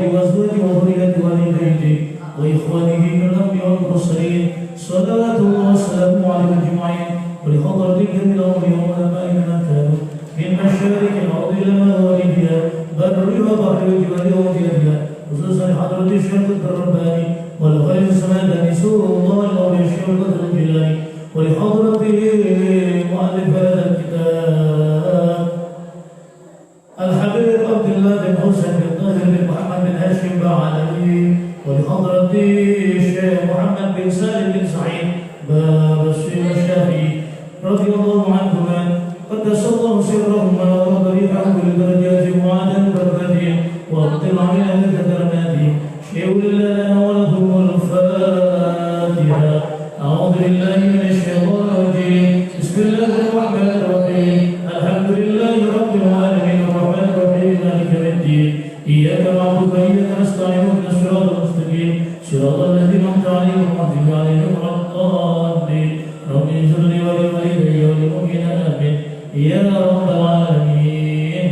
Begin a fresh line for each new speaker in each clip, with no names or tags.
وأزواجه وذرية والديه وإخوانه من الأنبياء والمرسلين صلوات الله وسلامه عليهم أجمعين ولحضرة الجميع واليوم والأمائن من كانوا من مشارق الأرض إلى مغاربها برها وبحر الجبال وجبالها خصوصا حضرة الشيخ الرباني والخير السماداني سور الله الأولي الشيخ القدر الجيلاني ولحضرة مؤلف هذا الكتاب الحبيب عبد الله بن حسين بن طاهر بن محمد بن هاشم بعلوي ولحضرة الشيخ محمد بن سالم بن سعيد باب الشيخ الشافعي رضي الله عنهما قدس الله سرهما ورد ريحهم بالدرجات وعدا بركاتهم وابطل عن اهل كراماتهم شيء لله لنا ولهم الفاتحه اعوذ بالله من الشيطان الرجيم بسم الله الرحمن الرحيم الحمد لله رب العالمين الرحمن الرحيم مالك يوم الدين اياك نعبد واياك نستعين اهدنا الصراط المستقيم صراط الذين انعمت عليهم غير المغضوب عليهم ولا الضالين رب اغفر لي ولوالدي وللمؤمنين امين يا رب العالمين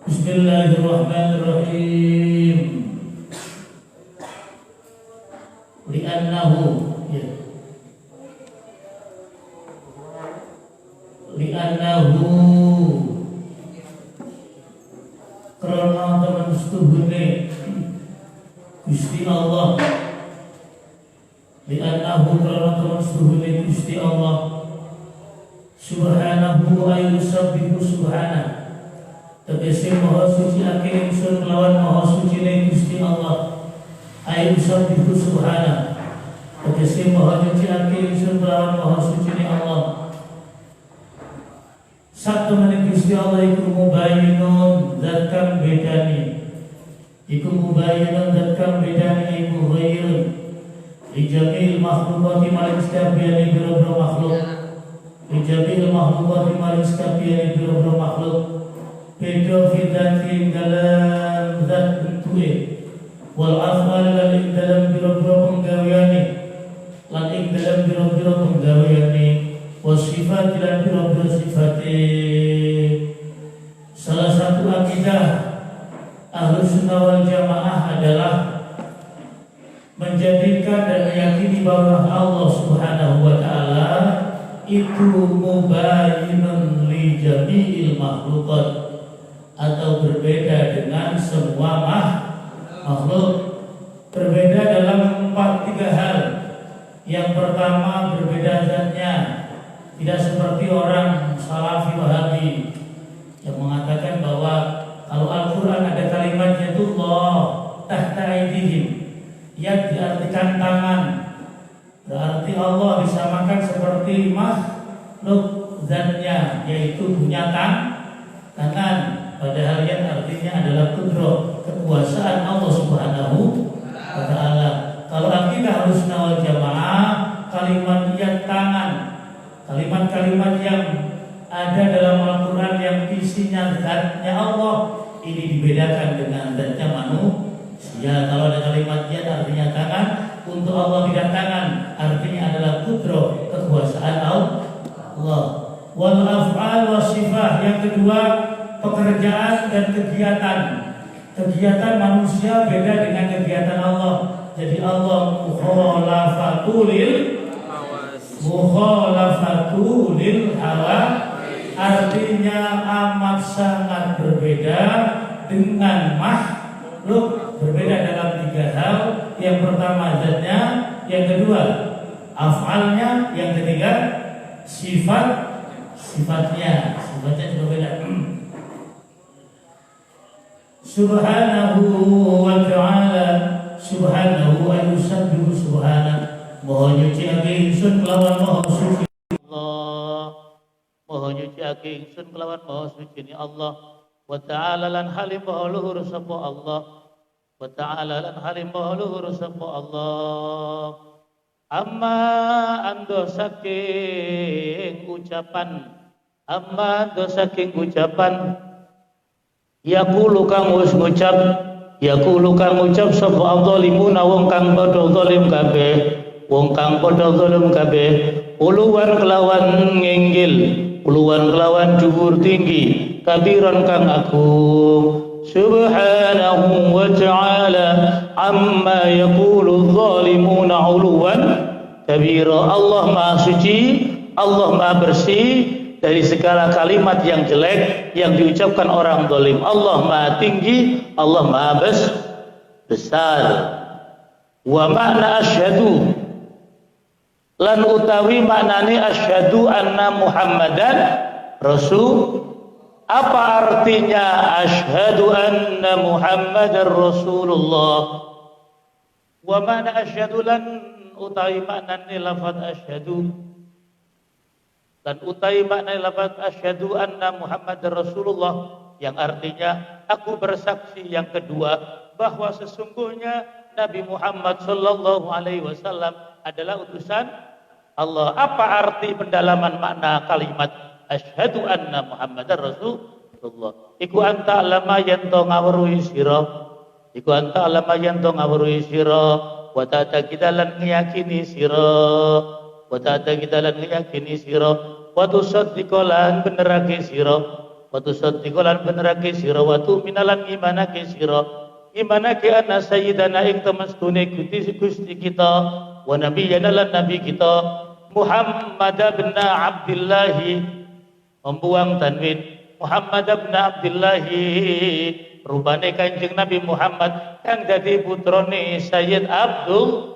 بسم الله الرحمن الرحيم لأنه karena teman setuhune Gusti Allah li'annahu karena teman setuhune Gusti Allah subhanahu wa yusabbihu subhanahu tegese maha suci ake ingsun kelawan maha suci ne Gusti Allah ayu yusabbihu subhanahu tegese maha suci ake ingsun kelawan maha suci ne Allah. Satu menit Gusti Allah iku mubayyinun zat kang bedani iku mubayyinun zat kang bedani iku ghairun ijamil makhlukati maring sekabiane biro-biro makhluk ijamil makhlukati maring sekabiane biro-biro makhluk beda fidati dalam zat bentuke wal afal lan ing dalam biro-biro penggaweane lan ing dalam biro-biro penggaweane wasifat dan biro-biro sifate. Salah satu akidah Ahlus Sunnah wal Jamaah adalah menjadikan dan meyakini bahwa Allah Subhanahu wa taala itu mubayyinun li jami'il makhluqat atau berbeda dengan semua makhluk. Berbeda dalam 3 hal. Yang pertama berbeda zatnya. Tidak seperti orang Salafi Wahabi yang mengatakan bahwa kalau Al-Quran ada kalimat yadullah tahta aydihim yang diartikan tangan, berarti Allah disamakan seperti makhluk zatnya, yaitu punya tangan, padahal yang artinya adalah kudro, kekuasaan Allah Subhanahu wa ta'ala. Kalau akidah Ahlussunnah wal Jamaah, kalimat yang tangan, kalimat-kalimat yang ada dalam Al-Quran yang isinya zatnya Allah, ini dibedakan dengan zatnya manusia. Kalau ada kalimat yad artinya tangan, untuk Allah tidak tangan, artinya adalah kudro, kekuasaan Allah. Wal af'al wa sifah, yang kedua pekerjaan dan kegiatan. Kegiatan manusia beda dengan kegiatan Allah. Jadi Allah mukhalafatu lil hawa, artinya amat sangat berbeda dengan makhluk. Berbeda dalam 3 hal. Yang pertama zatnya, yang kedua af'alnya, yang ketiga sifatnya juga beda. Subhanahu wa ta'ala, subhanahu wa yusabbihu subhanahu, Maha nyuci ake ingsun kelawan maha suci Allah, Maha nyuci ake ingsun kelawan maha suci ni Allah. Wa ta'ala lan halim maha luhur sapa Allah, wa ta'ala lan halim maha luhur sapa Allah. Amma ando saking ucapan, amma ando saking ucapan, yaqulu kang wis ngucap, yaqulu kang ngucap sapa adzalimuna wong kang padha zalim kabeh, wong kang padha zalim kabeh, uluwan kelawan nginggil, uluwan kelawan dhuwur tinggi, kabiran kang agung, subhanahu wa ta'ala amma yaqulu zalimuna 'uluwan kabira. Allah Maha suci, Allah Maha bersih dari segala kalimat yang jelek yang diucapkan orang zalim. Allah Maha tinggi, Allah Maha besar. Wa makna asyhadu lan utawi maknane asyhadu anna Muhammadan Rasul. Apa artinya asyhadu anna Muhammadar Rasulullah? Wa mana asyhadu lan utawi maknane lafaz asyhadu dan utawi maknane lafaz asyhadu anna Muhammadar Rasulullah yang artinya aku bersaksi. Yang kedua bahwa sesungguhnya Nabi Muhammad sallallahu alaihi wasallam adalah utusan Allah. Apa arti pendalaman makna kalimat asyhadu anna Muhammadar Rasulullah? Iku anta lama yanto ngawruhi sira, iku anta lama yanto ngawruhi sira, wa ta'ata kita lan ngiyakini sira, wa ta'ata kita lan ngiyakini sira, wa tusaddiqu lan benerake sira, wa tusaddiqu lan benerake sira, wa tu'minu lan imanake sira, imanake anna sayyidana ing temestune Gusti kita, wa nabiyyana lan nabi kita Muhammad bin Abdullah, membuang tanwin Muhammad bin Abdullah, rupane Kanjeng Nabi Muhammad kang dadi putrane Sayyid Abdullah,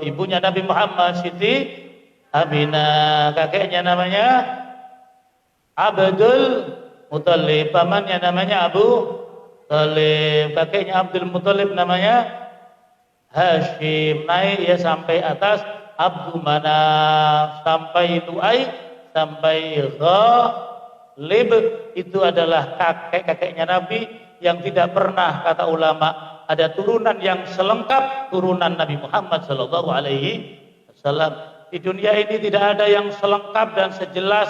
ibunya Nabi Muhammad Siti Aminah, kakeknya namanya Abdul Muthalib, pamannya namanya Abu Thalib, kakeknya Abdul Muthalib namanya Hashim, naik ya sampai atas Abdul Manaf, sampai Lu'ay, sampai Ghalib. Itu adalah kakek-kakeknya Nabi yang tidak pernah, kata ulama, ada turunan yang selengkap turunan Nabi Muhammad sallallahu alaihi wasallam. Di dunia ini tidak ada yang selengkap dan sejelas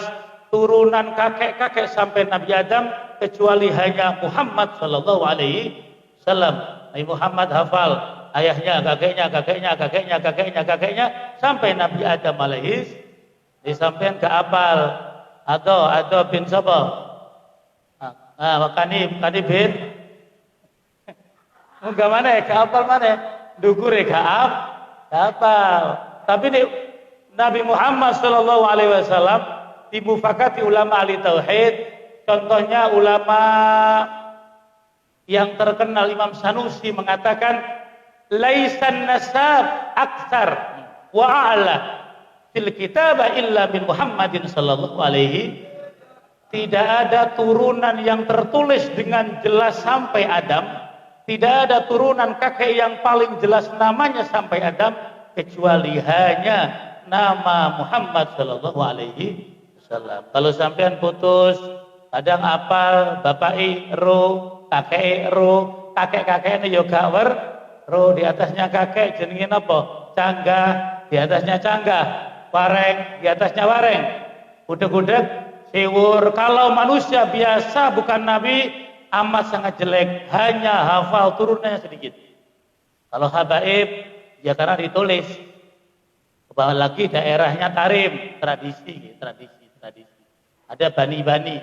turunan kakek-kakek sampai Nabi Adam kecuali hanya Muhammad sallallahu alaihi wasallam. Nabi Muhammad hafal ayahnya, kakeknya sampai Nabi Adam alaihis. Disampaikan ke apal atau bin sapa? Kani bin enggak mana ke apal mana? Dukure ke apal. Tapi Nabi Muhammad sallallahu alaihi wasallam dimufakati ulama ahli tauhid. Contohnya ulama yang terkenal Imam Sanusi mengatakan laisan nasab aktsar wa a'la fil kitabah illa min Muhammadin sallallahu alaihi. Tidak ada turunan yang tertulis dengan jelas sampai Adam, tidak ada turunan kakek yang paling jelas namanya sampai Adam kecuali hanya nama Muhammad sallallahu alaihi wasallam. Kalau sampean putus, kadang apal bapak ro, kakek ro, kakek-kakeknya yo gak ro, di atasnya kakek jenenge napa? Canggah, di atasnya canggah, wareng, di atasnya wareng, gudeg-gudeg, siwur. Kalau manusia biasa bukan nabi amat sangat jelek, hanya hafal turunannya sedikit. Kalau habaib ya karena ditulis. Apalagi daerahnya Tarim, tradisi. Ada bani-bani.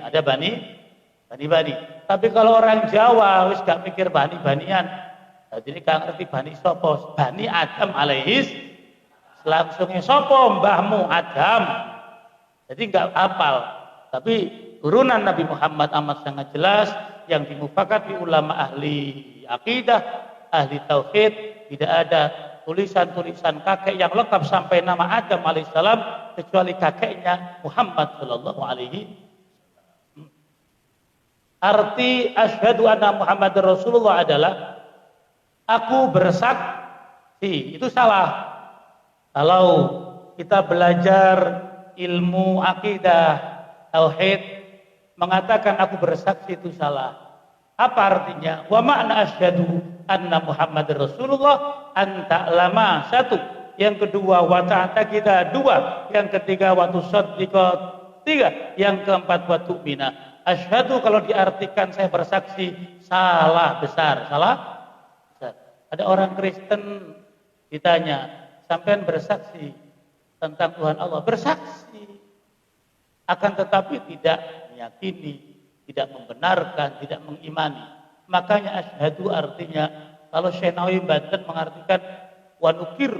Tapi kalau orang Jawa wis gak mikir bani-banian. Jadi gak ngerti bani sopo, bani Adam alaihis, langsungnya sopo mbahmu Adam. Jadi gak hafal. Tapi turunan Nabi Muhammad amat sangat jelas yang dimufakati ulama ahli akidah, ahli tauhid. Tidak ada tulisan-tulisan kakek yang lengkap sampai nama Adam alaihissalam kecuali kakeknya Muhammad sallallahu alaihi. Arti asyhadu anna Muhammadar Rasulullah adalah aku bersaksi. Itu salah. Kalau kita belajar ilmu akidah tauhid mengatakan aku bersaksi itu salah. Apa artinya? Wa makna asyhadu anna Muhammadar Rasulullah anta lama satu, yang kedua wa ta'ata kita dua, yang ketiga wa tusaddiqa tiga, yang keempat wa tu'mina. Asyhadu kalau diartikan saya bersaksi salah besar, salah besar. Ada orang Kristen ditanya, sampean bersaksi tentang Tuhan Allah? Bersaksi, akan tetapi tidak meyakini. tidak membenarkan, tidak mengimani. Makanya asyhadu artinya, kalau Syekh Nawawi Banten mengartikan wanukir,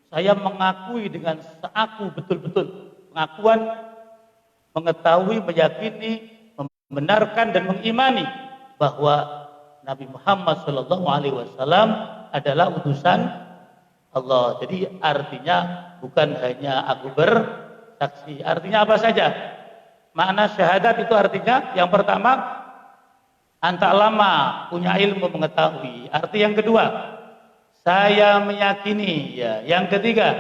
saya mengakui dengan seaku betul-betul. Pengakuan, mengetahui, meyakini, membenarkan dan mengimani bahwa Nabi Muhammad SAW adalah utusan Allah. Jadi artinya bukan hanya aku bersaksi. Artinya apa saja? Makna syahadat itu artinya yang pertama, anta lama punya ilmu mengetahui. Arti yang kedua, saya meyakini. Ya. Yang ketiga,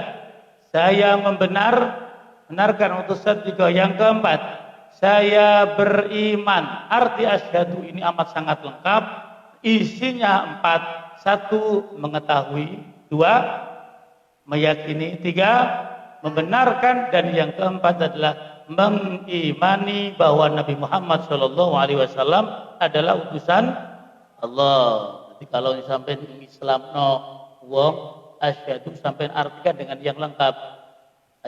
saya membenarkan utusan tiga. Yang keempat, saya beriman. Arti asyhadu ini amat sangat lengkap. Isinya 4. 1. Mengetahui. 2. Meyakini. 3. Membenarkan. Dan yang keempat adalah mengimani bahwa Nabi Muhammad SAW adalah utusan Allah. Jadi kalau sampai Islam no wong asyhadu sampai artikan dengan yang lengkap.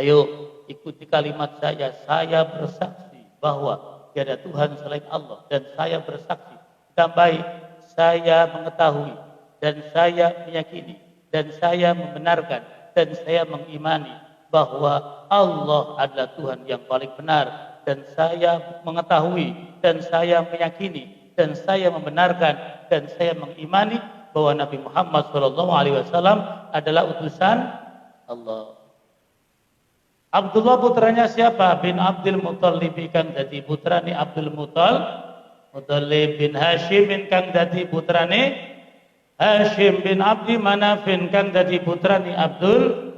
Ayo ikuti kalimat saya bersaksi bahwa tiada Tuhan selain Allah, dan saya bersaksi tambahi saya mengetahui dan saya meyakini dan saya membenarkan dan saya mengimani bahwa Allah adalah Tuhan yang paling benar, dan saya mengetahui dan saya meyakini dan saya membenarkan dan saya mengimani bahwa Nabi Muhammad SAW adalah utusan Allah. Abdullah putranya siapa? Bin Abdul Muthalib kang dadi putrane Abdul Muthalib bin Hashim kang dadi putrane Hashim bin Abdi Manaf kang dadi putrane Abdul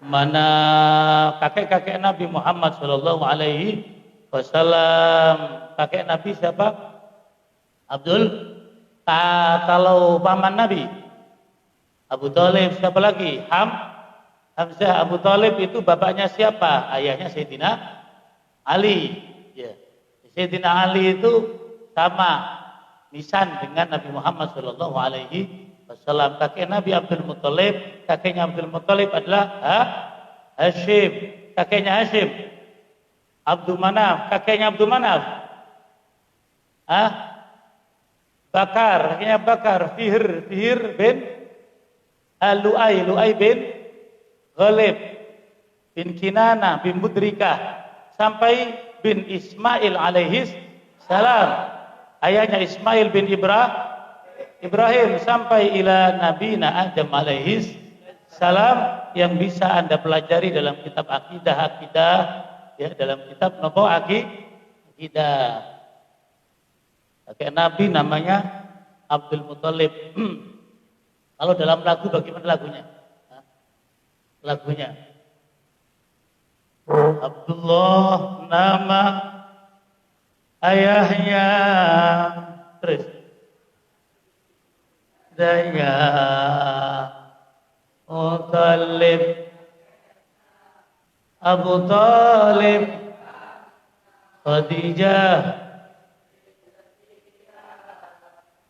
Manaf. Kakek-kakek Nabi Muhammad sallallahu alaihi wasallam. Kakek Nabi siapa? Abdul. Kalau paman Nabi Abu Thalib, siapa lagi? Hamzah. Abu Thalib itu bapaknya siapa? Ayahnya Sayyidina Ali. Ya. Sayyidina Ali itu sama nisan dengan Nabi Muhammad sallallahu alaihi wasallam. Kakek Nabi Abdul Muthalib, kakeknya Abdul Muthalib adalah Hashim. Kakeknya Hashim. Abdul Manaf, kakeknya Abdul Manaf. Bakar, kakeknya Bakar. Fihr bin Lu'ay bin Ghalib bin Kinana bin Mudrikah sampai bin Ismail alaihis salam. Ayahnya Ismail bin Ibrahim sampai ila Nabina Adam alaihis salam, yang bisa Anda pelajari dalam kitab akidah ya, dalam kitab nopo akidah. Kakek Nabi namanya Abdul Muthalib. Kalau dalam lagu bagaimana lagunya? Lagunya Abdullah nama ayahnya, terus Daya Muthalib Abu Thalib Khadijah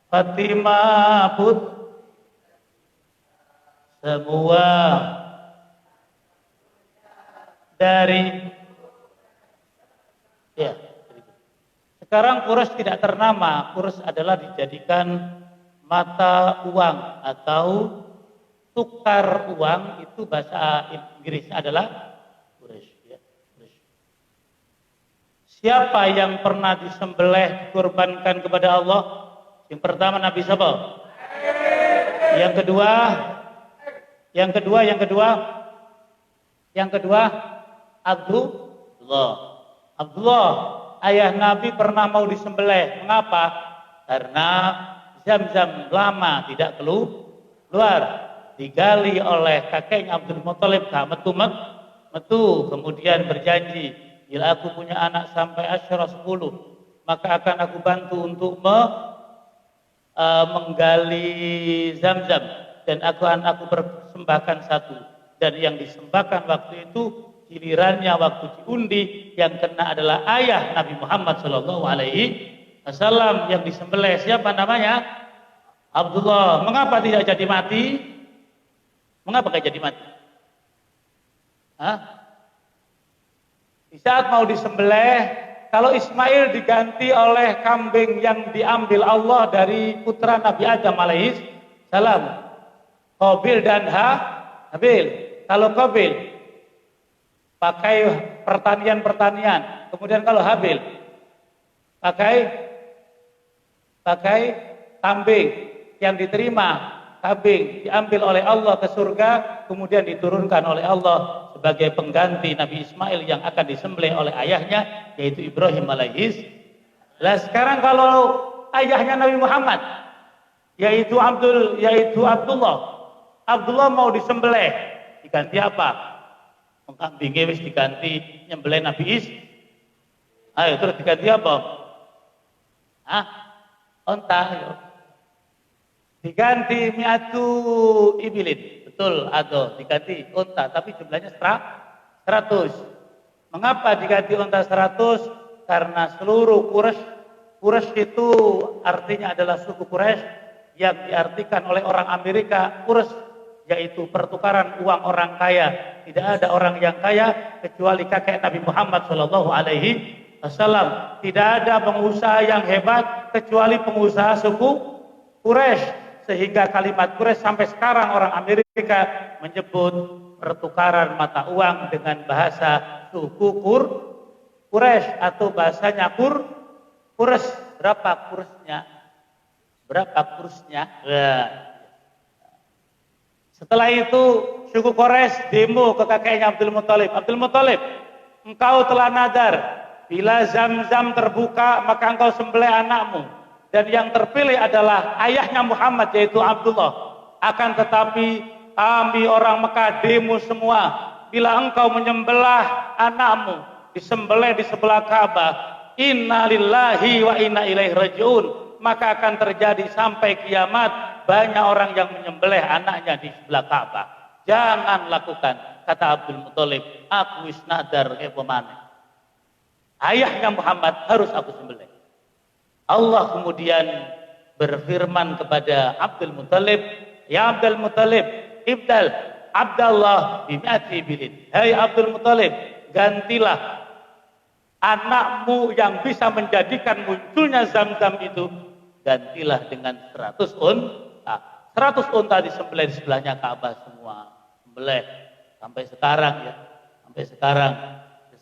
Fatimah semua dari ya. Sekarang kurs tidak ternama. Kurs adalah dijadikan mata uang atau tukar uang. Itu bahasa Inggrisnya adalah kurs. Ya. Siapa yang pernah disembelih, dikorbankan kepada Allah? Yang pertama Nabi siapa? Yang kedua Abdullah, ayah Nabi pernah mau disembelih. Mengapa? Karena Zam-Zam lama tidak keluar, digali oleh kakeknya Abdul Muthalib, metu, kemudian berjanji, bila aku punya anak sampai asyara 10, maka akan aku bantu untuk menggali Zam-Zam, dan aku persembahkan 1. Dan yang disembahkan waktu itu, gilirannya waktu diundi, yang kena adalah ayah Nabi Muhammad sallallahu alaihi wasallam yang disembelih. Siapa namanya? Abdullah. Mengapa tidak jadi mati? Mengapa tidak jadi mati? Di saat mau disembelih,
kalau Ismail diganti oleh kambing yang diambil Allah dari putra Nabi Adam alaihis salam, Qabil dan Habil. Kalau Qabil pakai pertanian, kemudian kalau Habil pakai kambing yang diterima, kambing diambil oleh Allah ke surga, kemudian diturunkan oleh Allah sebagai pengganti Nabi Ismail yang akan disembelih oleh ayahnya, yaitu Ibrahim alaihis. Nah sekarang kalau ayahnya Nabi Muhammad, yaitu Abdullah mau disembelih, diganti apa? Kambingnya wis diganti nyembelih Nabi Is. Ayo terus diganti apa? Onta. Diganti mi'atu ibilin. Betul, atau diganti unta, tapi jumlahnya 100. Mengapa diganti unta 100? Karena seluruh Quraisy itu artinya adalah suku Quraisy yang diartikan oleh orang Amerika Quraisy, yaitu pertukaran uang orang kaya. Tidak ada orang yang kaya kecuali kakek Nabi Muhammad Shallallahu Alaihi Wasallam. Tidak ada pengusaha yang hebat kecuali pengusaha suku Quraisy. Sehingga kalimat Quraisy sampai sekarang orang Amerika menyebut pertukaran mata uang dengan bahasa suku Quraisy atau bahasanya Quraisy. Berapa kursnya? Setelah itu suku Quraisy demo ke kakeknya Abdul Muthalib. Abdul Muthalib, engkau telah nadar, bila Zam-Zam terbuka maka engkau sembelih anakmu. Dan yang terpilih adalah ayahnya Muhammad, yaitu Abdullah. Akan tetapi kami orang Mekah demo semua, bila engkau menyembelah anakmu, disembelih di sebelah Ka'bah, inna lillahi wa inna ilaihi raji'un, maka akan terjadi sampai kiamat banyak orang yang menyembelih anaknya di sebelah Ka'bah. Jangan lakukan, kata Abdul Muthalib, aku wis nadar kepemane. Ayahnya Muhammad harus aku sembelih. Allah kemudian berfirman kepada Abdul Muthalib, ya Abdul Muthalib, ibdal Abdallah bimi'ati bilin. Hai Abdul Muthalib, gantilah anakmu yang bisa menjadikan munculnya Zam-Zam itu, gantilah dengan 100 unta. 100 unta disembelih di sebelahnya Ka'bah semua. Sembelih sampai sekarang ya.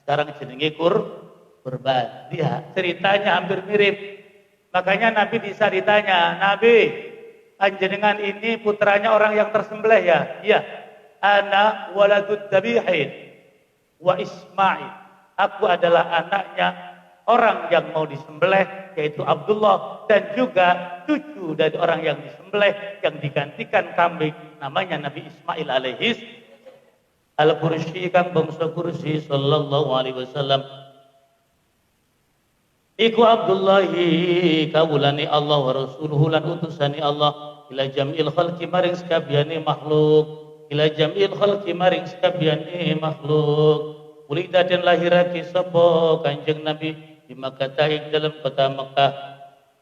Sekarang jenenge kurban. Lihat, ceritanya hampir mirip. Makanya Nabi bisa ditanya, Nabi, panjenengan ini putranya orang yang tersembelih ya? Iya. Ana waladud dabihin wa Ismail. Aku adalah anaknya orang yang mau disembelih, yaitu Abdullah, dan juga cucu dari orang yang disembelih yang digantikan kambing, namanya Nabi Ismail alaihis al-Quraisy kang bangsa Quraisy sallallahu alaihi wasallam. Iku Abdullahi kawulani Allah wa rasuluhu lan utusani Allah ila jam'il khalqi maring sakabehane makhluk, ila jam'il khalqi maring sakabehane makhluk. Ulida den lahirake sapa Kanjeng Nabi di Makkah ing dalam kota Mekah.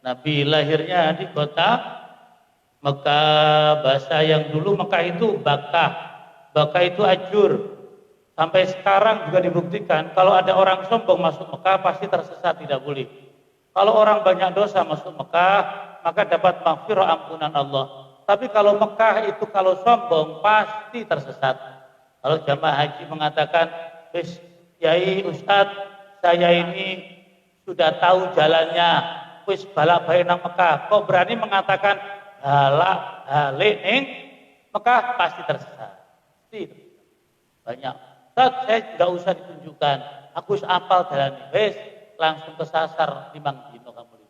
Nabi lahirnya di kota Mekah. Bahasa yang dulu Mekah itu Bakah. Bakah itu ajur. Sampai sekarang juga dibuktikan kalau ada orang sombong masuk Mekah pasti tersesat, tidak boleh. Kalau orang banyak dosa masuk Mekah maka dapat maghfirah ampunan Allah. Tapi kalau Mekah itu kalau sombong pasti tersesat. Kalau jamaah haji mengatakan, "Wis, Yai Ustaz, saya ini sudah tahu jalannya, wis balak-balik nang Mekah." Kok berani mengatakan balik ning Mekah, pasti tersesat. Pasti banyak. Ustaz, saya tidak usah ditunjukkan, aku wis apal jalan wis langsung kesasar 5 dino kamu.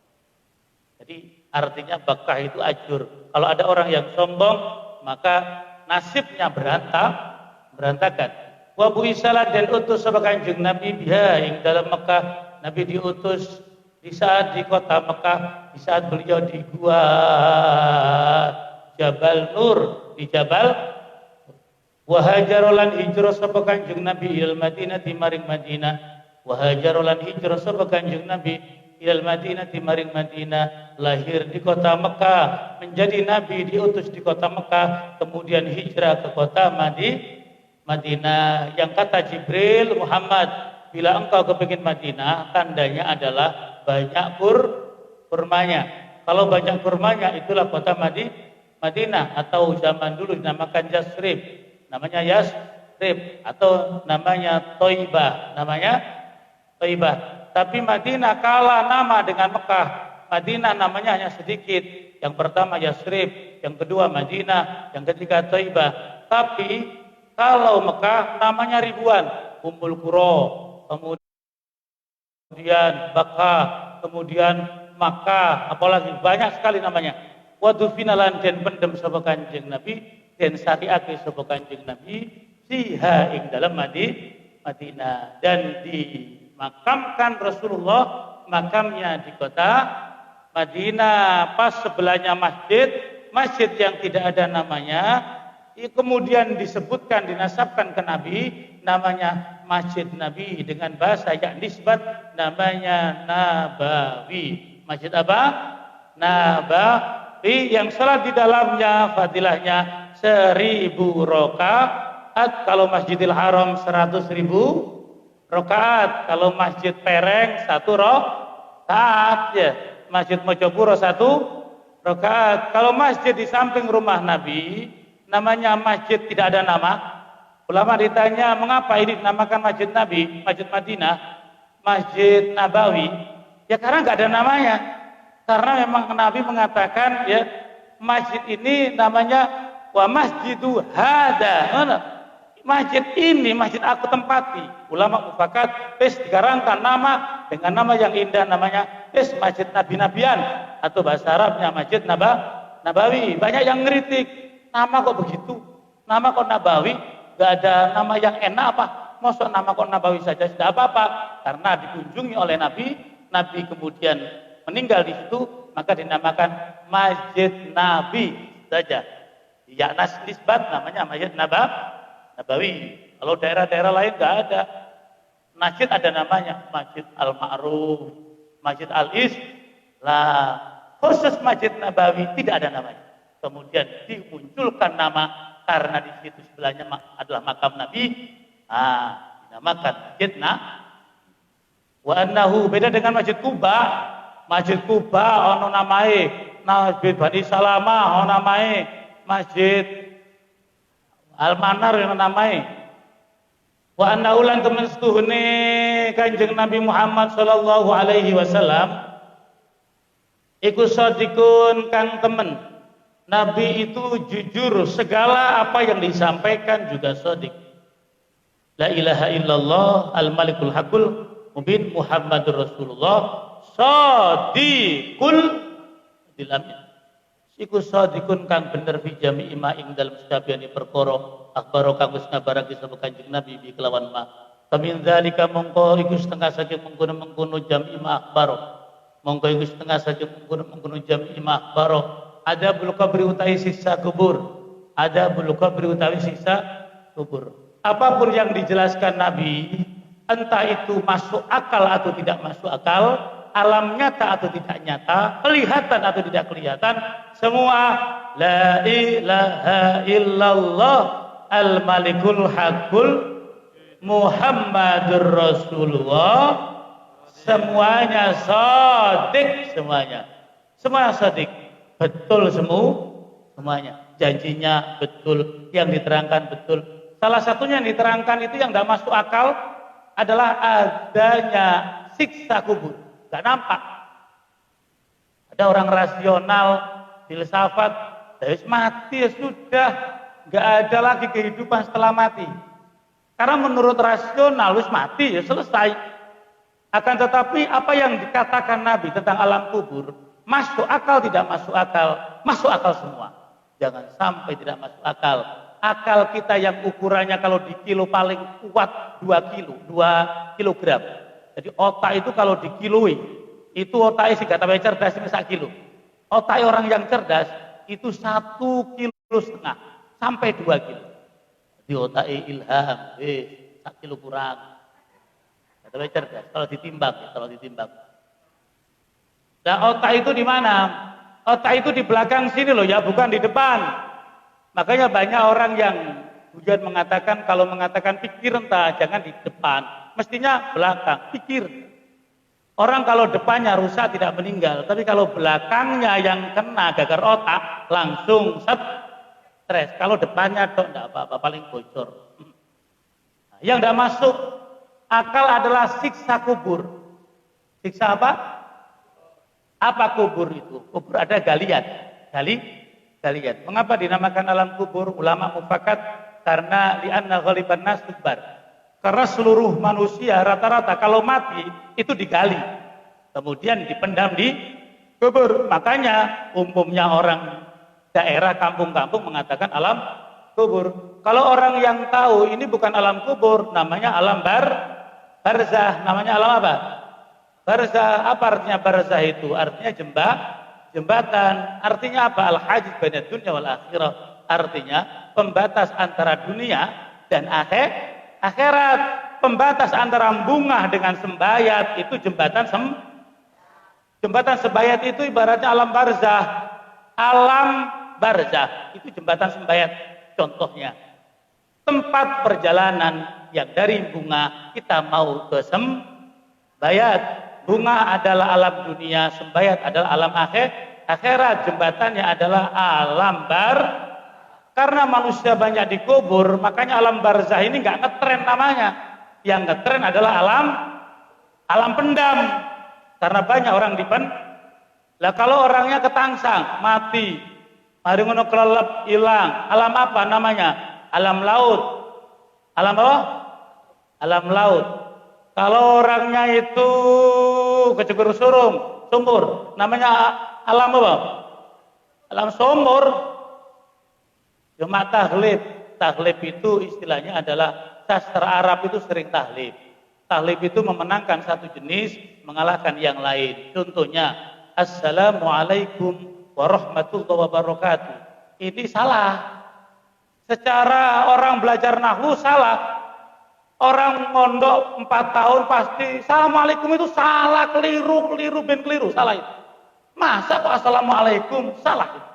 Jadi artinya Bakah itu ajur. Kalau ada orang yang sombong maka nasibnya berantakan. Wa bu isalah dan utus sebagai Kanjeng Nabi biha ing dalam Mekah. Nabi diutus di saat di kota Mekah, di saat beliau di gua Jabal Nur, di Jabal. Wa hajarolan hijrah sapa Kanjeng Nabi ilal Madinah di maring Madinah. Wa hajarolan hijrah sapa Kanjeng Nabi ilal Madinah di maring Madinah. Lahir di kota Mekah, menjadi Nabi diutus di kota Mekah, kemudian hijrah ke kota Madinah. Yang kata Jibril, Muhammad, bila engkau kepingin Madinah, tandanya adalah banyak kurmanya. Kalau banyak kurmanya, itulah kota Madinah, atau zaman dulu dinamakan Yasrib, namanya Yasrib, atau namanya Thaibah, namanya Thaibah. Tapi Madinah kalah nama dengan Mekah. Madinah namanya hanya sedikit. Yang pertama Yasrib, yang kedua Madinah, yang ketiga Thaibah. Tapi kalau Mekah namanya ribuan, Ummul Qura, kemudian Baka, kemudian Makkah, apalagi banyak sekali namanya. Wadu finalan den pendem sapa Kanjeng Nabi, den syariate sapa Kanjeng Nabi fiha ing dalam Madinah, dan dimakamkan Rasulullah makamnya di kota Madinah, pas sebelahnya masjid yang tidak ada namanya, kemudian disebutkan, dinasabkan ke Nabi, namanya Masjid Nabi, dengan bahasa yang nisbat namanya Nabawi. Masjid apa? Nabawi, yang salat di dalamnya fadilahnya 1000 rakaat. Kalau Masjidil Haram 100.000 rakaat. Kalau Masjid Pereng 1 rakaat ya. Masjid Mojopuro 1 rakaat. Kalau masjid di samping rumah Nabi namanya masjid tidak ada nama. Ulama ditanya mengapa ini dinamakan Masjid Nabi, Masjid Madinah, Masjid Nabawi? Ya karena nggak ada namanya. Karena memang Nabi mengatakan ya, masjid ini namanya wa masjidu hada. Masjid ini, masjid aku tempati. Ulama mufakat dikarangkan nama dengan nama yang indah, namanya Masjid Nabi-Nabian, atau bahasa Arabnya Masjid Nabawi. Banyak yang ngeritik, nama kok begitu? Nama kok Nabawi? Gak ada nama yang enak apa? Maksud nama kok Nabawi saja tidak apa-apa. Karena dikunjungi oleh Nabi, Nabi kemudian meninggal di situ, maka dinamakan Masjid Nabi saja. Ya nisbat namanya Masjid Nabawi. Kalau daerah-daerah lain nggak ada. Masjid ada namanya, Masjid Al-Ma'ruf, Masjid Al-Islam. Khusus Masjid Nabawi tidak ada namanya. Kemudian dimunculkan nama karena di situ sebelahnya adalah makam Nabi. Dinamakan Masjid Wa annahu, beda dengan Masjid Kuba. Masjid Kuba ono namae, Masjid Bani Salamah ono namae, Masjid Al-Manar yang namanya. Wa anna ulan temen setuhune Kanjeng Nabi Muhammad sallallahu alaihi wasallam iku sadikun kang temen. Nabi itu jujur, segala apa yang disampaikan juga shadik. La ilaha illallah al-malikul hakul mubin Muhammadur Rasulullah sadikul dilamnya. Iku sadikun kang bener fi jami'i ma ing dalem sakabehane perkara akhbaro kang wis ngabarake sapa Kanjeng Nabi bi kelawan ma. Kamin zalika mongko iku setengah saking mengkono jami'i ma akhbaro. Mongko iku setengah saking mengkono jami'i ma akhbaro. Ada bulu qabri utawi siksa kubur. Ada bulu qabri utawi siksa kubur. Apapun yang dijelaskan Nabi, entah itu masuk akal atau tidak masuk akal, alam nyata atau tidak nyata, kelihatan atau tidak kelihatan, semua la ilaha illallah al-malikul hakul Muhammadur Rasulullah, semuanya shadiq, semuanya shadiq, betul semuanya, janjinya betul, yang diterangkan betul. Salah satunya yang diterangkan itu yang tidak masuk akal adalah adanya siksa kubur. Gak nampak. Ada orang rasional, filsafat, habis mati ya sudah, gak ada lagi kehidupan setelah mati. Karena menurut rasional, wis mati ya selesai. Akan tetapi apa yang dikatakan Nabi tentang alam kubur, masuk akal tidak masuk akal semua. Jangan sampai tidak masuk akal. Akal kita yang ukurannya kalau di kilo paling kuat 2 kilogram. Jadi otak itu kalau dikiloi, itu otaknya sih gak tambah cerdas ini 1 kilo. Otak orang yang cerdas itu 1,5 kilo sampai 2 kilo. Di otak ilham, 1 kilo kurang. Gak tambah cerdas kalau ditimbang. Nah otak itu di mana? Otak itu di belakang sini loh ya, bukan di depan. Makanya banyak orang yang hujan mengatakan kalau mengatakan pikir entah jangan di depan. mestinya belakang. Pikir. Orang kalau depannya rusak tidak meninggal, tapi kalau belakangnya yang kena gagar otak langsung stres. Kalau depannya dok tidak apa-apa, paling bocor. Yang tidak masuk akal adalah siksa kubur. Siksa apa? Apa kubur itu? Kubur ada galian. Galian. Mengapa dinamakan alam kubur? Ulama mufakat karena li'anna ghaliban nas tukbar. Karena seluruh manusia rata-rata kalau mati itu digali. Kemudian dipendam di kubur. Makanya umumnya orang daerah kampung-kampung mengatakan alam kubur. Kalau orang yang tahu ini bukan alam kubur, namanya alam barzah. Namanya alam apa? Barzah. Apa artinya barzah itu? Artinya jembatan. Artinya apa? Al-hajiz baina dunya wal akhirah. Artinya pembatas antara dunia dan akhirat. Pembatas antara bungah dengan sembayat itu jembatan sembayat itu ibaratnya alam barzah. Alam barzah itu jembatan sembayat. Contohnya tempat perjalanan yang dari bunga kita mau ke sembayat. Bunga adalah alam dunia, sembayat adalah alam akhirat. Jembatannya adalah alam karena manusia banyak dikubur, makanya alam barzah ini nggak ngetren namanya. Yang ngetren adalah alam pendam. Karena banyak orang Lah kalau orangnya ketangsang, mati, mari ngono kelelep, hilang. Alam apa namanya? Alam laut. Alam apa? Alam laut. Kalau orangnya itu kejegur sumur, namanya alam apa? Alam sumur. Cuma tahlib. Tahlib itu istilahnya adalah sastra Arab itu sering tahlib. Tahlib itu memenangkan satu jenis, mengalahkan yang lain. Contohnya, Assalamualaikum warahmatullahi wabarakatuh. Ini salah. Secara orang belajar nahwu salah. Orang mondok 4 tahun pasti Assalamualaikum itu salah, keliru, salah itu. Masa kok Assalamualaikum salah itu?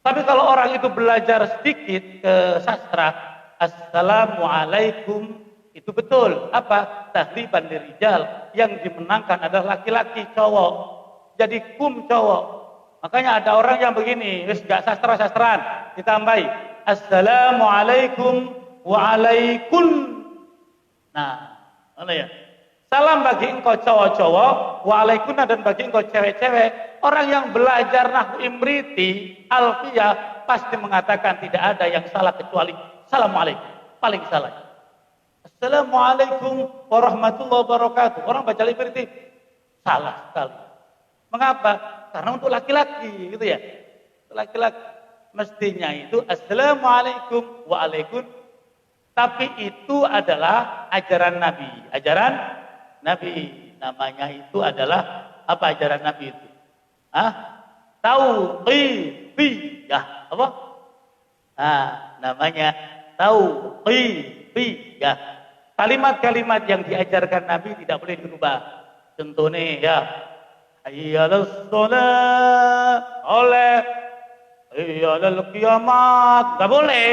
Tapi kalau orang itu belajar sedikit ke sastra, Assalamualaikum itu betul. Apa? Tahliban lirijal. Yang dimenangkan adalah laki-laki, cowok. Jadi kum cowok. Makanya ada orang yang begini, wis gak sastra-sastraan, ditambahi Assalamualaikum waalaikum. Nah, mana ya? Salam bagi engkau cowok-cowok, waalaikum dan bagi engkau cewek-cewek. Orang yang belajar nahwu imriti, alfiyah pasti mengatakan tidak ada yang salah kecuali Assalamualaikum. Paling salah. Assalamualaikum warahmatullahi wabarakatuh. Orang baca imriti salah sekali. Mengapa? Karena untuk laki-laki, gitu ya. Untuk laki-laki mestinya itu Assalamualaikum waalaikum. Tapi itu adalah ajaran Nabi. Ajaran Nabi. Namanya itu adalah apa ajaran Nabi itu? Tauqifiyah. Apa? Namanya tauqifiyah. Kalimat-kalimat yang diajarkan Nabi tidak boleh dirubah. Contohnya ya, hayyalus shalah, hayyalal qiyamat. Enggak boleh.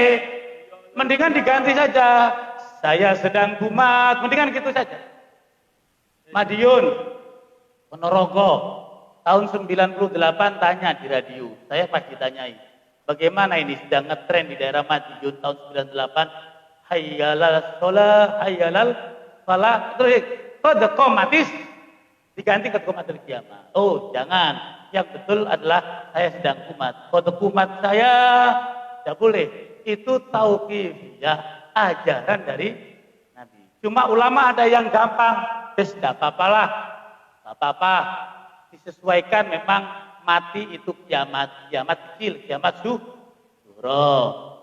Mendingan diganti saja. Saya sedang kumat. Mendingan gitu saja. Madiun, Ponorogo, tahun 98 tanya di radio. Saya pas ditanyai, bagaimana ini sedang ngetren di daerah Madiun tahun 98. Hayyalal sholah, hayyalal falah. Terus, qad qomatis. Diganti qad qomatil qiyamah. Oh, jangan. Yang betul adalah saya sedang kumat. Qad kumat saya, tidak boleh. Itu tauqifiyah, ajaran dari Nabi. Cuma ulama ada yang gampang. Tidak apa-apalah, tidak apa-apa. Disesuaikan memang mati itu kiamat kecil, kiamat suhro.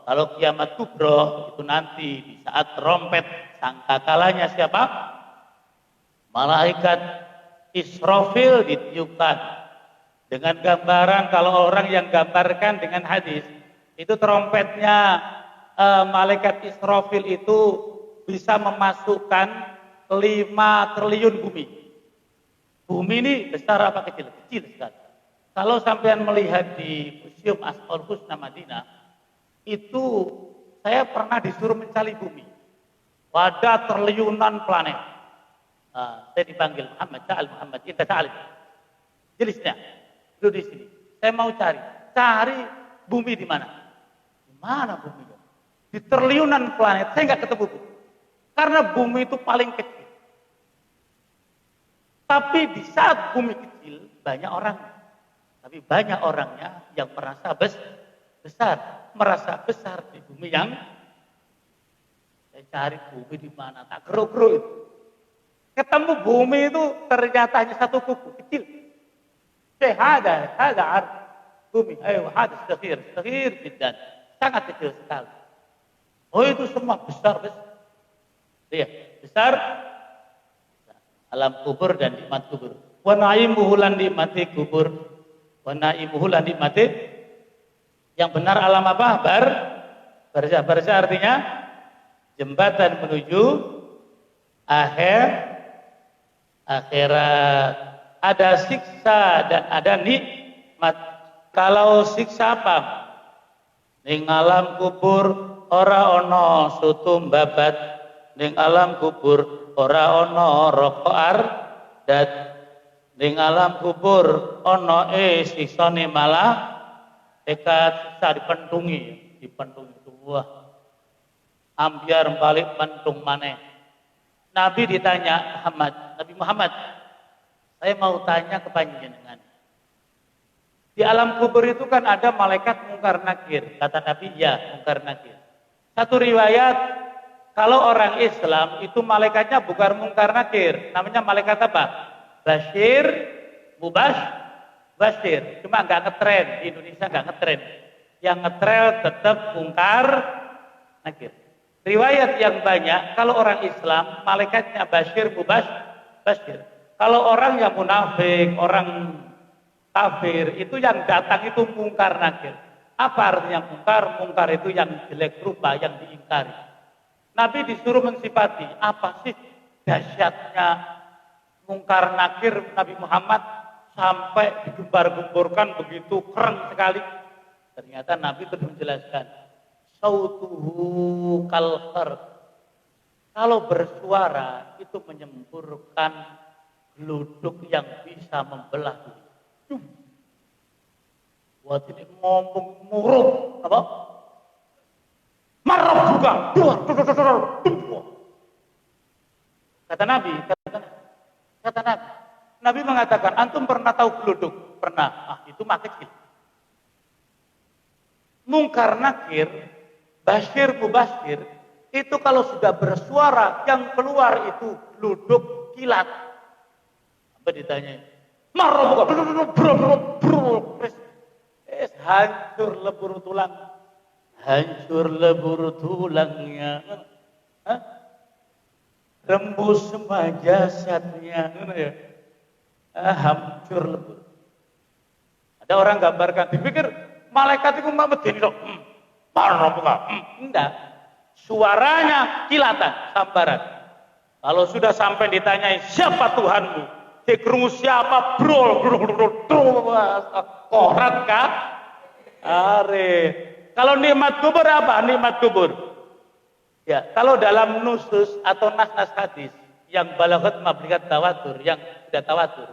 Kalau kiamat kubro itu nanti di saat trompet sangkakalanya siapa? Malaikat Israfil ditiupkan. Dengan gambaran, kalau orang yang gambarkan dengan hadis, itu trompetnya malaikat Israfil itu bisa memasukkan 5 triliun bumi. Bumi ini besar apa kecil? Kecil sekali. Kalau sampean melihat di Museum Asmaul Husna Madinah, itu saya pernah disuruh mencari bumi. pada triliunan planet. Saya dipanggil Muhammad, Sa'al Muhammad, Inta Sa'al. Jelisnya, duduk di sini. Saya mau cari bumi di mana? Di mana bumi? Di triliunan planet, saya nggak ketemu bumi. Karena bumi itu paling kecil. Tapi di saat bumi kecil, banyak orang. Tapi banyak orangnya yang merasa besar. Merasa besar di bumi yang saya cari bumi di mana, tak geruk-geruk itu. Ketemu bumi itu ternyata hanya satu kuku kecil. Ada bumi. Ayo, ada sehir dan sangat kecil sekali. Oh itu semua besar. Iya, besar. Alam kubur dan nikmat kubur. Wa na'imuhu lan nikmati kubur. Wa na'imuhu lan nikmati. Yang benar alam apa? Barzah artinya jembatan menuju akhirat. Ada siksa dan ada nikmat. Kalau siksa apa? Ning alam kubur ora ono soto babat. Ning alam kubur ora ono rokok ardat. Ning alam kubur ono siksane malah tekad bisa dipentungi sebuah ambiar balik pentung maneh. Nabi ditanya Nabi Muhammad, saya mau tanya ke panjenengan. Di alam kubur itu kan ada malaikat mungkar nakir. Kata Nabi, ya mungkar nakir. Satu riwayat, kalau orang Islam itu malaikatnya bukan mungkar nakir. Namanya malaikat apa? Bashir, Bashir. Cuma nggak ngetren. Di Indonesia nggak ngetren. Yang ngetren tetap mungkar nakir. Riwayat yang banyak, kalau orang Islam, malaikatnya Bashir, Bashir. Kalau orang yang munafik, orang kafir, itu yang datang itu mungkar nakir. Apa artinya mungkar? Mungkar itu yang jelek rupa, yang diingkari. Nabi disuruh mensifati, apa sih dahsyatnya mungkar nakir Nabi Muhammad sampai digembar-gemborkan begitu keren sekali. Ternyata Nabi terus menjelaskan, sautuhu kalkar. Kalau bersuara itu menyempurkan geluduk yang bisa membelah dunia. Buat ini ngomong muruk, apa? Marah juga. Kata Nabi, Nabi mengatakan, antum pernah tahu geluduk? Pernah. Itu mah kecil. Mungkar nakir, Bashir Mubashir, itu kalau sudah bersuara, yang keluar itu geluduk kilat. Apa ditanya? Marah buka, hancur lebur tulangnya, rembus semua jasadnya, hancur lebur. Ada orang gambarkan, dipikir malaikat itu nggak medeni dong, marah buka, enggak, suaranya kilatan, sambaran. Kalau sudah sampai ditanyai siapa Tuhanmu? Dikerungu siapa? Bro, korat kah? Kalau nikmat kubur apa? Nikmat kubur. Ya, kalau dalam nusus atau nas-nas hadis yang balaghat mabligat tawatur, yang sudah tawatur.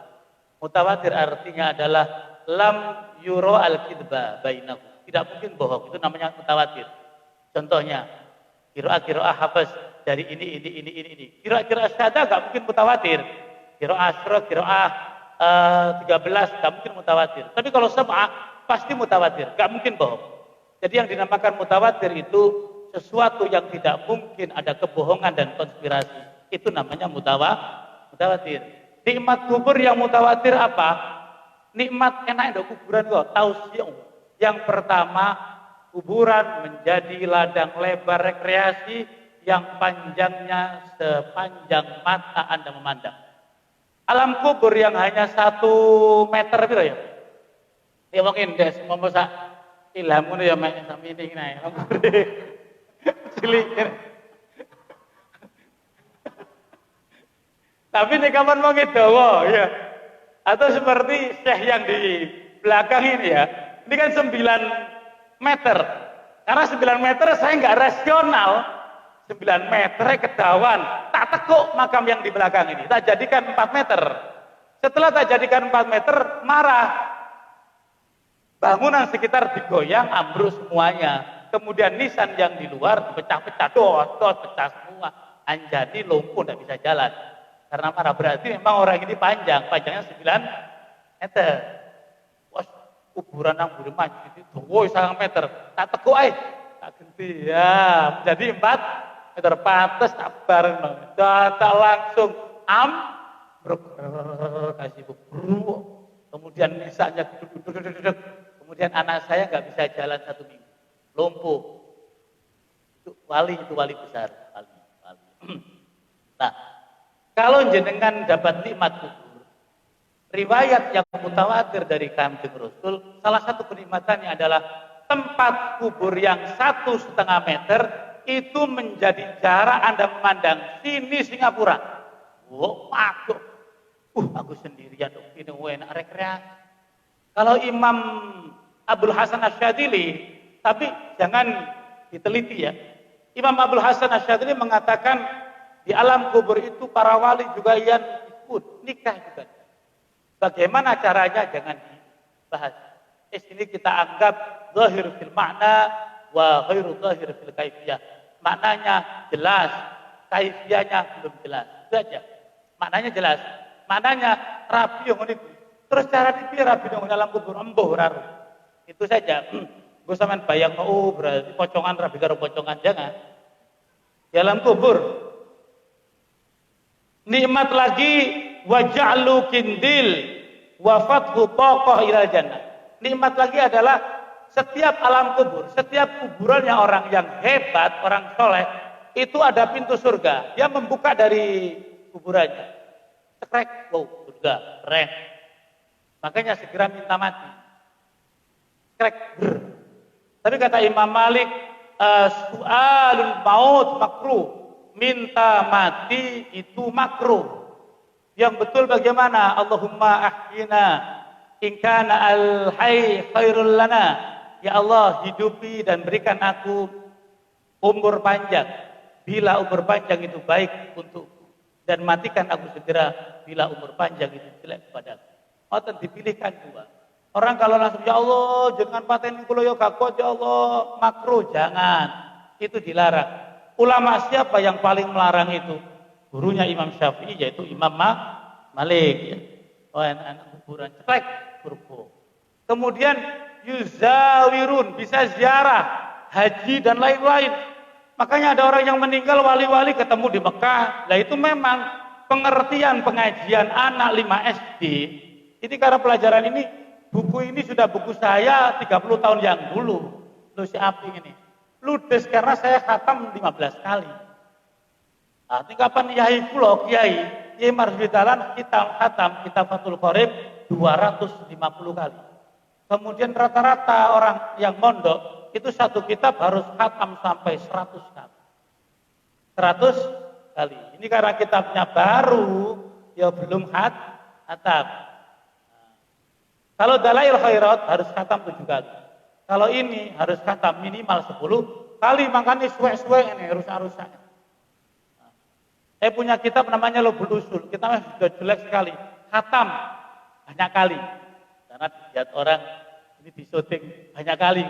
Mutawatir artinya adalah lam yuro al-kidba bainahu. Tidak mungkin bohong, itu namanya mutawatir. Contohnya, qiraah hafaz dari ini. Qiraah syahadah enggak mungkin mutawatir. Qiraah asra, qiraah 13 enggak mungkin mutawatir. Tapi kalau sab'ah pasti mutawatir, enggak mungkin bohong. Jadi yang dinamakan mutawatir itu sesuatu yang tidak mungkin ada kebohongan dan konspirasi. Itu namanya mutawatir. Nikmat kubur yang mutawatir apa? Nikmat enak do kuburan kok, tausiah. Yang pertama, kuburan menjadi ladang lebar rekreasi yang panjangnya sepanjang mata Anda memandang. Alam kubur yang hanya 1 meter gitu ya. Ya mungkin des mau masak ilmu ya mek sami ini nae. Cilik. Tapi ini kapan mau dawa ya. Atau seperti Syekh yang di belakang ini ya. Ini kan 9 meter. Karena 9 meter saya nggak rasional. 9 meter kedawan, tak tekuk makam yang di belakang ini, tak jadikan 4 meter. Setelah tak jadikan 4 meter, marah. Bangunan sekitar digoyang, ambruk semuanya. Kemudian nisan yang di luar pecah-pecah, dos, pecah semua. Anjani lumpuh, tidak bisa jalan. Karena marah, berarti memang orang ini panjangnya 9 meter. Wah, kuburan yang beriman, itu 1 meter. Tak tekuk tak ganti ya, menjadi 4 meter patas tak bareng. Tak langsung kasih bubur. Kemudian misalnya duduk. Kemudian anak saya nggak bisa jalan 1 minggu, lumpuh. Itu wali besar, wali. Nah, kalau jenengan dapat nikmat kubur, riwayat yang mutawatir dari Kanjeng Rasul, salah satu kenikmatannya adalah tempat kubur yang 1,5 meter itu menjadi jarak Anda memandang sini Singapura. Waduh, aku sendirian dong, ini enak rekreasi. Kalau Imam Abdul Hasan Asyadzili, tapi jangan diteliti ya. Imam Abdul Hasan Asyadzili mengatakan di alam kubur itu para wali juga yang ikut nikah juga. Bagaimana caranya jangan dibahas. Ini kita anggap zahir fil makna wa ghairu zahir fil kaifiyah. Maknanya jelas, kaifiyahnya belum jelas. Itu aja. Maknanya jelas. Maknanya rapi yang itu. Terus cara dipilih rapi yang dalam kubur embuh raru. Itu saja. Gue sampean bayang berarti pocongan rapi karo pocongan, jangan. Di alam kubur nikmat lagi wa ja'lu kindil wa fathu taqah ilal jannah. Nikmat lagi adalah setiap alam kubur, setiap kuburannya orang yang hebat, orang soleh, itu ada pintu surga. Dia membuka dari kuburannya. Cekrek, wow, surga, keren. Makanya segera minta mati. Cekrek, brr. Tapi kata Imam Malik, su'alul maut makruh. Minta mati itu makruh. Yang betul bagaimana? Allahumma ahyina in kana al-hayy khairul lana. Ya Allah, hidupi dan berikan aku umur panjang bila umur panjang itu baik untukku, dan matikan aku segera bila umur panjang itu jelek kepadaku. Maka dipilihkan dua. Orang kalau langsung ya Allah jangan paten kula ya gak ya Allah, makruh, jangan. Itu dilarang. Ulama siapa yang paling melarang itu? Gurunya Imam Syafi'i, yaitu Imam Malik ya. Oh, anak-anak kuburan ceklek kurbo. Kemudian yuzawirun, bisa ziarah, haji dan lain-lain. Makanya ada orang yang meninggal wali-wali ketemu di Mekah. Nah itu memang pengertian pengajian anak 5 SD. Ini karena pelajaran ini, buku ini sudah buku saya 30 tahun yang dulu. Lu si Api ini. Ludes karena saya khatam 15 kali. Nah, kapan Yai Pulau Kiai Marzudalan kita khatam kitab Fathul Qorib 250 kali. Kemudian rata-rata orang yang mondok itu satu kitab harus khatam sampai 100 kali. 100 kali. Ini karena kitabnya baru, ya belum khatam. Kalau Dalail Khairat harus khatam 7 kali. Kalau ini harus khatam minimal 10 kali, makanya suwe-suwe ini rusak-rusaknya. Saya punya kitab namanya Lubul Usul. Kitabnya sudah jelek sekali. Khatam banyak kali. Karena dilihat orang ini disyuting banyak kali.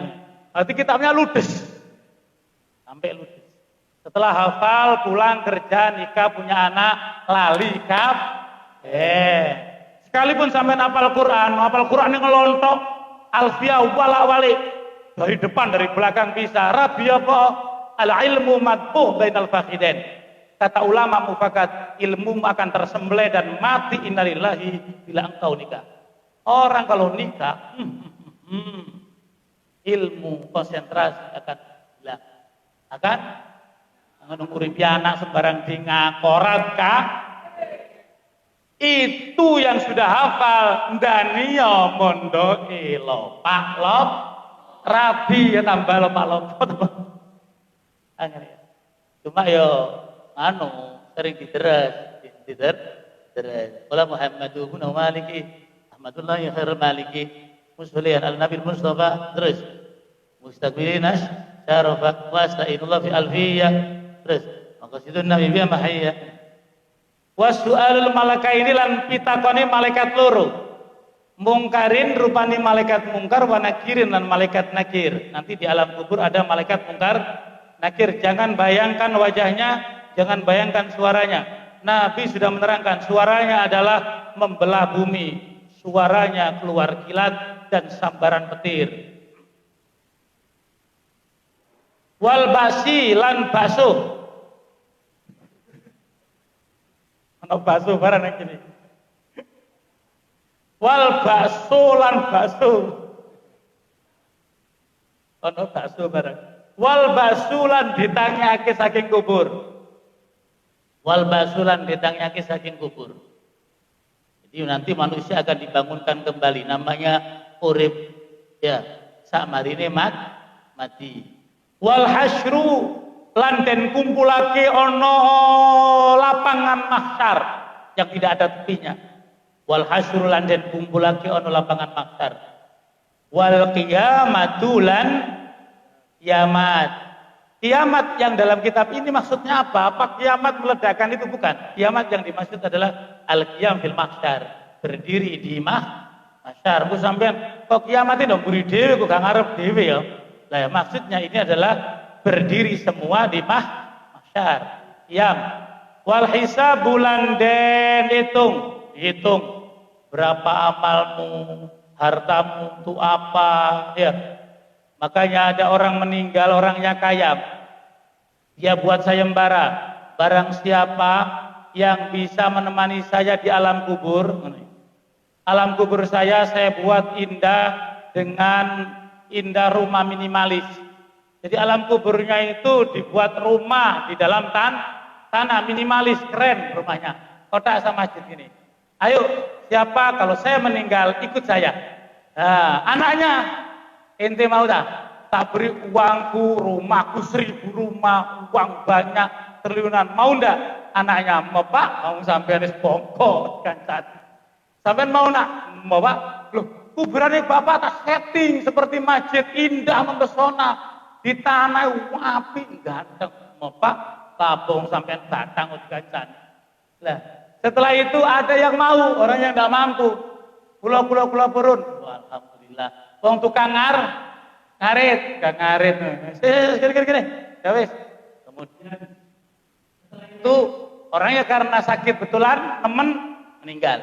Berarti kitabnya ludes. Sampai ludes. Setelah hafal, pulang kerja, nikah, punya anak, lali kap. Sekalipun sampai hafal Quran yang ngelontok, alfiah wala-wali. Dari depan, dari belakang bisa. Rabi apa? Al-ilmu madbuh bainal fakhidain. Kata ulama mufakat, ilmu akan tersembelih dan mati innalillahi bila engkau nikah. Orang kalau nikah, ilmu konsentrasi akan hilang. Akan ngurip anak sembarang di ngakorat kah? Itu yang sudah hafal Daniel Mondo lopak lop rabi ya tambah lopak lop. Cuma yo sering diteres. Qala Muhammadu bin Maliki Ahmadullah khair Maliki muslihan al-Nabi Mustafa terus mustaqbilina syarafa wa astagfirullah fi alfiyah Terus maqasidun nabi biya mahayya. Wasu'alul malaika ini lan pitakoni malaikat loro. Mungkarin rupani malaikat mungkar wa nakirin lan malaikat nakir. Nanti di alam kubur ada malaikat mungkar nakir. Jangan bayangkan wajahnya, jangan bayangkan suaranya. Nabi sudah menerangkan suaranya adalah membelah bumi. Suaranya keluar kilat dan sambaran petir. Wal basi lan basuh. Ana basuh barang yang gini. Wal bakso lan bakso. Ono bakso bareng. Wal bakso lan ditangake saking kubur. Wal bakso lan ditangake saking kubur. Jadi nanti manusia akan dibangunkan kembali, namanya urip ya, samarine mati. Wal hasyru lan den kumpulake ono lapangan mahsyar yang tidak ada tepinya. Wal hasyru lan den kumpulake ono lapangan mahsyar. Wal qiyamatu lan kiamat. Kiamat yang dalam kitab ini maksudnya apa? Apa kiamat meledakan itu? Bukan. Kiamat yang dimaksud adalah al-qiyam fil mahsyar, berdiri di mahsyar. Ku sampean kok kiamat itu mburi dhewe kok gak ngarep dhewe ya. Lah ya maksudnya ini adalah berdiri semua di mahsyar. Qiyam. Wal hisabu lan den hitung berapa amalmu, hartamu untuk apa, ya. Makanya ada orang meninggal, orangnya kaya, dia buat sayembara, barang siapa yang bisa menemani saya di alam kubur saya buat indah dengan indah rumah minimalis. Jadi alam kuburnya itu dibuat rumah di dalam tanah minimalis, keren rumahnya, kotak sama masjid ini. Ayo, siapa kalau saya meninggal ikut saya. Nah, anaknya ente mau tak beri uangku, rumahku 1000 rumah, uang banyak triliunan, mau ndak? Anaknya mau pak, mau sampean wis bongko kancan. Sampean mau nak? Mau pak? Loh, kuburannya bapak tak setting seperti masjid, indah mempesona di tanah api ganteng. Mau pak? Tabung sampean batang ut kancan. Lah, setelah itu ada yang mau, orang yang tidak mampu. Kula purun. Alhamdulillah. Wong tukang ngarit. Gini. Ya wis. Kemudian setelah itu orangnya karena sakit betulan, nemen meninggal.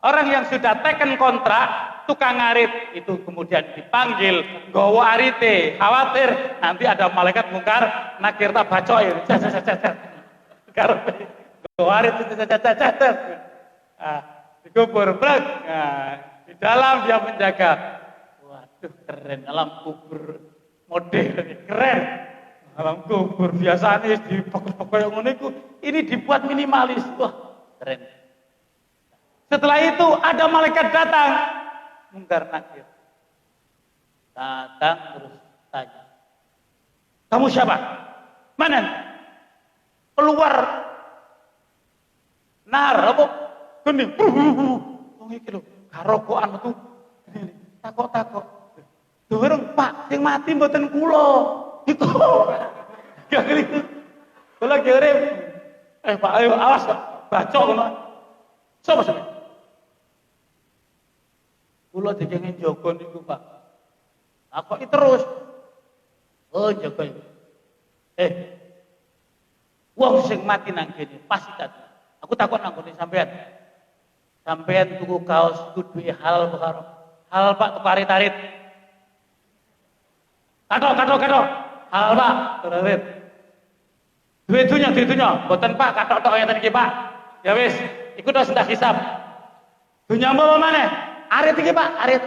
Orang yang sudah teken kontrak, tukang ngarit itu kemudian dipanggil, nggawa arite, khawatir nanti ada malaikat mungkar nakir tak bacoin. Karepe warit cacat. Dikubur blek. Nah, di dalam dia menjaga. Waduh, keren alam kubur modern, keren. Alam kubur biasanya di pokok-pokok yang ngono iku, ini dibuat minimalis. Wah, keren. Setelah itu ada malaikat datang, mungkar nakir. Datang terus tanya. Kamu siapa? Mana? Keluar nar apa geni wong iki lho karokokan metu takok durung Pak sing mati mboten kula iku gak gitu kula kirim Pak ayo awas Pak bacok ngono sapa sih kula dikenging jaga niku Pak takoki terus oh jaga wong sing mati nang kene pasti tadi. Aku takut nang kene sampean. Sampean tuku kaos iku duwe halal karo. Halal Pak tuku arit-arit. Katok. Halal Pak, arit. Duwe dunya, mboten Pak katok tok ngeten iki Pak. Ya wis, iku tok sendak hisab. Dunya apa maneh? Arit iki Pak, arit.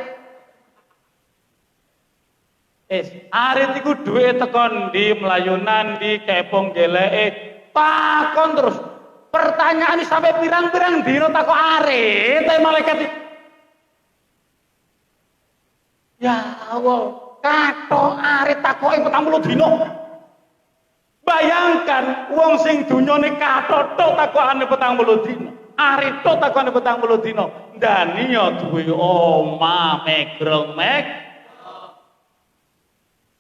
Arit iku duwe tekon di melayunan di kepong jeleke. Takon terus. Pertanyaan ini sampai pirang-pirang dino takok arit, malaikat ini. Ya Allah, katok arit takoki 40 dino. Bayangkan wong sing dunyane katok tok takokane 40 dino. Arit tok takokane 40 dino. Ndani ya duwe omah megrong.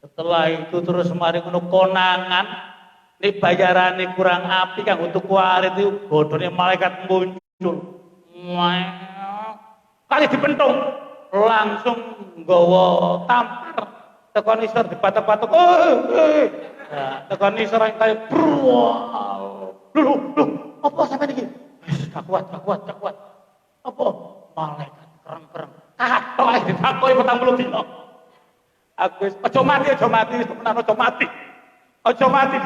Setelah itu terus mari ngono konangan Ini bayaran ini kurang api kan untuk kuarit itu bodohnya malaikat muncul. Kali dipentung langsung nggawa tampar tekan isor dipatok-patok. Tekan isor yang kaya Loh, apa sampai iki? Gak kuat. Apa? Malaikat kereng-kereng. Katok ae ditakoki 40 dina. Aku wis aja mati tenan aja mati. Aja mati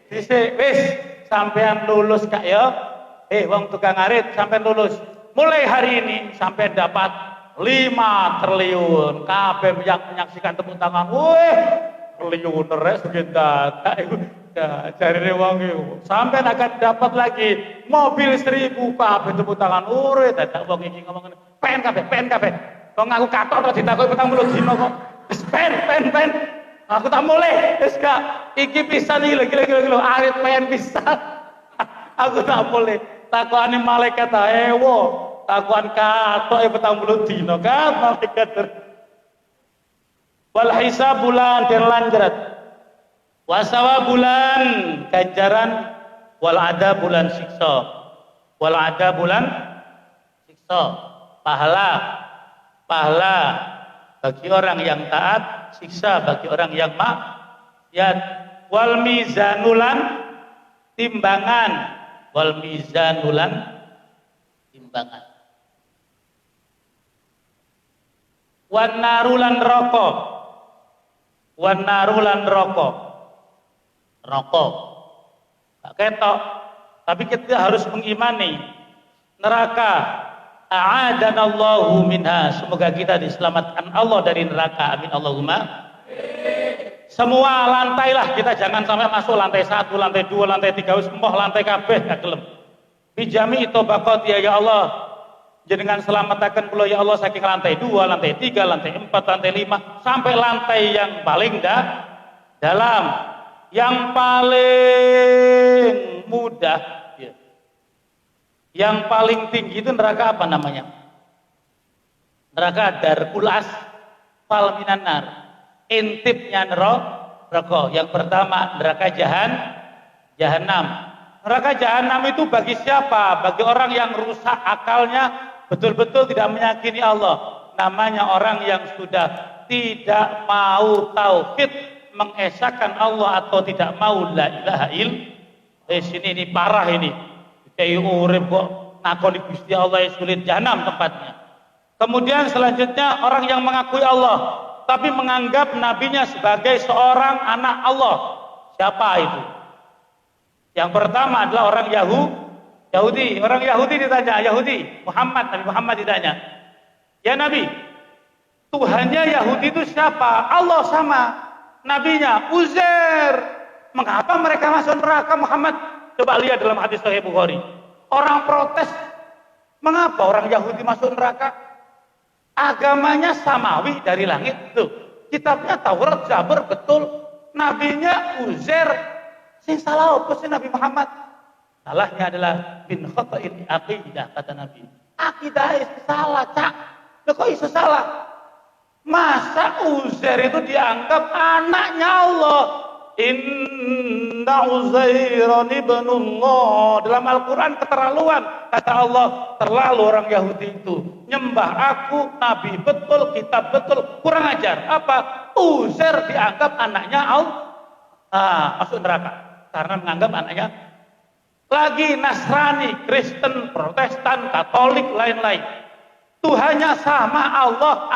dhisik. Wis sampean lulus gak ya? Wong tukang arit sampean lulus. Mulai hari ini sampean dapat 5 triliun. Kabeh menyaksikan tepuk tangan. Wih, triliun rek segitu. Jarine wong iku sampean akan dapat lagi mobil 1000 kabeh tepuk tangan. Ure dadak wong iki ngomong ngene. Pen kabeh. Kok aku katok kok ditakoki 40 dina kok. Wis pen. Aku tak mulai. Wis gak iki pisan iki lho arit pen pisan. Aku tak mulai. Takokane malaikat ae takuan katoke 40 dina kan malaikat. Wal hisab bulan dan lanjarat. Wasawa bulan ganjaran, wal ada bulan siksa. Wal ada bulan siksa. Pahala bagi orang yang taat, siksa bagi orang yang maksiat. Wal mizanulan timbangan. Wal mizanulan timbangan. Wan narulan rokok. Rokok gak ketok, tapi kita harus mengimani neraka. A'adanallahu minha, semoga kita diselamatkan Allah dari neraka, amin Allahumma. Semua lantai lah, kita jangan sampai masuk lantai 1, lantai 2, lantai 3, wis emoh lantai kabeh gak gelem. Bijami tobaqat ya Allah, jenengan selamatkan kula ya Allah saking lantai 2, lantai 3, lantai 4, lantai 5 sampai lantai yang paling dalam. Yang paling mudah ya. Yang paling tinggi itu neraka apa namanya? Neraka darkul asfal minan nar. Intipnya neraka. Yang pertama neraka jahanam. Neraka jahanam itu bagi siapa? Bagi orang yang rusak akalnya, betul-betul tidak meyakini Allah. Namanya orang yang sudah tidak mau tauhid, mengesahkan Allah atau tidak mau la ilaha ini parah ini. Kayak urip kok ngakoni Gusti Allah yang sulit, jahanam tempatnya. Kemudian selanjutnya orang yang mengakui Allah tapi menganggap nabinya sebagai seorang anak Allah. Siapa itu? Yang pertama adalah orang Yahudi. Orang Yahudi ditanya, Nabi Muhammad ditanya, "Ya Nabi, Tuhannya Yahudi itu siapa?" Allah sama. Nabinya Uzair. Mengapa mereka masuk neraka Muhammad? Coba lihat dalam hadis Sahih Bukhari. Orang protes, mengapa orang Yahudi masuk neraka? Agamanya samawi dari langit. Tuh, kitabnya Taurat, Zabur betul. Nabinya Uzair. Sing salah apa sih Nabi Muhammad? Salahnya adalah bin khata'il aqidah, kata Nabi. Akidah itu salah, Cak. Loh, kok iso salah? Masa Uzair itu dianggap anaknya Allah? Inna Uzairan ibnullah. Dalam Al-Quran keterlaluan. Kata Allah, terlalu orang Yahudi itu. Nyembah aku, Nabi betul, kitab betul. Kurang ajar. Apa? Uzair dianggap anaknya Allah. Masuk neraka. Karena menganggap anaknya. Lagi Nasrani, Kristen, Protestan, Katolik, lain-lain. Tuhannya sama, Allah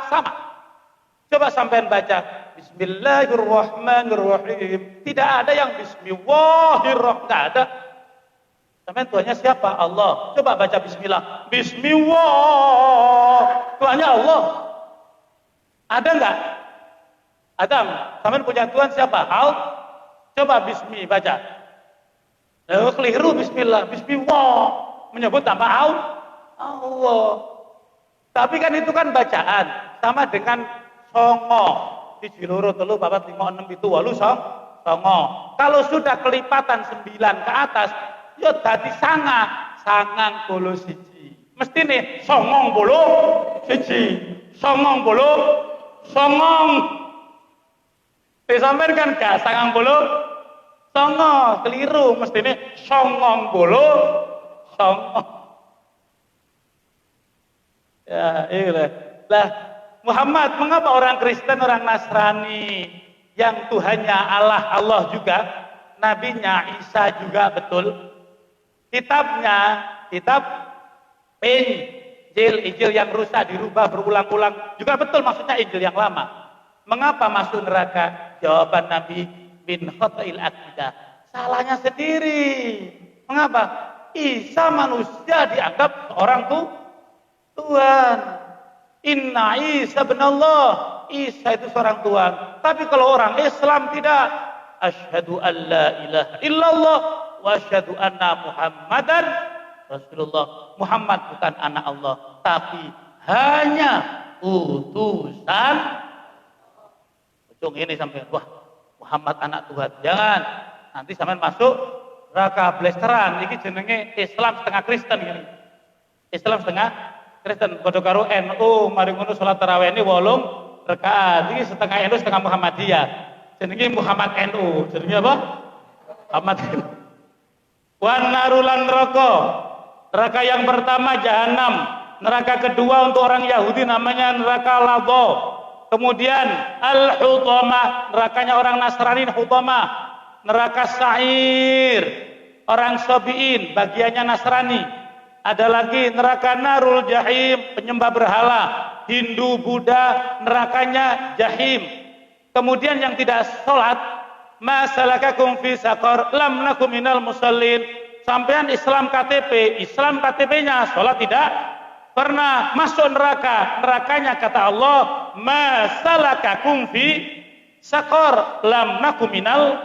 sama. Coba sampean baca Bismillahirrahmanirrahim. Tidak ada yang Bismillahirrahmanirrahim. Tidak ada. Sampean Tuhannya siapa? Allah. Coba baca Bismillah. Bismillah. Tuhannya Allah. Ada enggak? Adam. Sampean punya Tuhan siapa? Allah. Coba Bismi baca. Keliru Bismillah. Bismillah. Menyebut nama Allah. Tapi kan itu kan bacaan, sama dengan songo. Di loro telu papat 5 6 7 8 songo. Kalau sudah kelipatan 9 ke atas, ya dadi sangang bolo siji. Mesti nih songong bolo siji. Songong bolo songong. Sampeyan kan gak 90 songo, keliru mestine 90 songo. Ya, iya. Lah, Muhammad, mengapa orang Kristen, orang Nasrani yang Tuhannya Allah juga, nabinya Isa juga betul, kitabnya, kitab Injil yang rusak dirubah berulang-ulang juga betul, maksudnya Injil yang lama. Mengapa masuk neraka? Jawaban Nabi, min khata'il aqidah. Salahnya sendiri. Mengapa? Isa manusia dianggap seorang Tuhan. Inna Isa bin Allah. Isa itu seorang Tuhan. Tapi kalau orang Islam tidak. Asyhadu an la ilaha illallah wa asyhadu anna Muhammadan Rasulullah. Muhammad bukan anak Allah, tapi hanya utusan. Ujung ini sampai wah, Muhammad anak Tuhan. Jangan. Nanti sampai masuk neraka blasteran. Ini jenenge Islam setengah Kristen ini. Islam setengah Kristen. Padha karo NU mari ngono salat tarawih ini 8 rakaat. Iki setengah NU setengah Muhammadiyah. Jenenge Muhammad NU. Jenenge apa? Muhammad NU. Wan narulan neraka. Neraka yang pertama jahanam. Neraka kedua untuk orang Yahudi namanya neraka Ladha. Kemudian Al-Hutama, nerakanya orang Nasrani Hutama. Neraka Sa'ir, orang Sabi'in, bagiannya Nasrani. Ada lagi neraka Narul Jahim, penyembah berhala, Hindu, Buddha, nerakanya Jahim. Kemudian yang tidak sholat, masalakakum fi saqar, lam nakum minal musallin. Sampean Islam KTP-nya sholat tidak pernah, masuk neraka. Nerakanya kata Allah, masalakakum fi saqar, lam nakum minal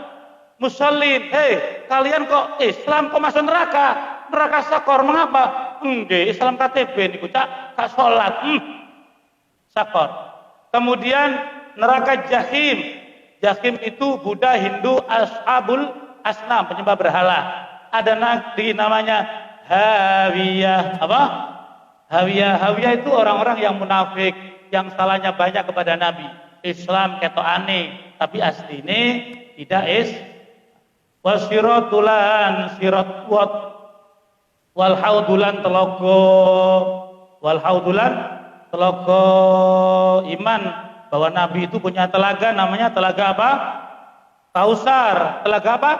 musallin. Hei, kalian kok Islam kok masuk neraka? Neraka Sakor, mengapa? Nggih, Islam KTP niku cak gak salat. Sakor. Kemudian neraka Jahim. Jahim itu Buddha, Hindu, Ashabul Asnam, penyembah berhala. Ada lagi namanya Hawiyah. Apa? Hawiyah. Hawiyah itu orang-orang yang munafik, yang salahnya banyak kepada Nabi. Islam ketokane, tapi asline tidak wasiratulan sirat wat wal haudulan telaga iman bahwa Nabi itu punya telaga, namanya telaga apa? Kausar. Telaga apa?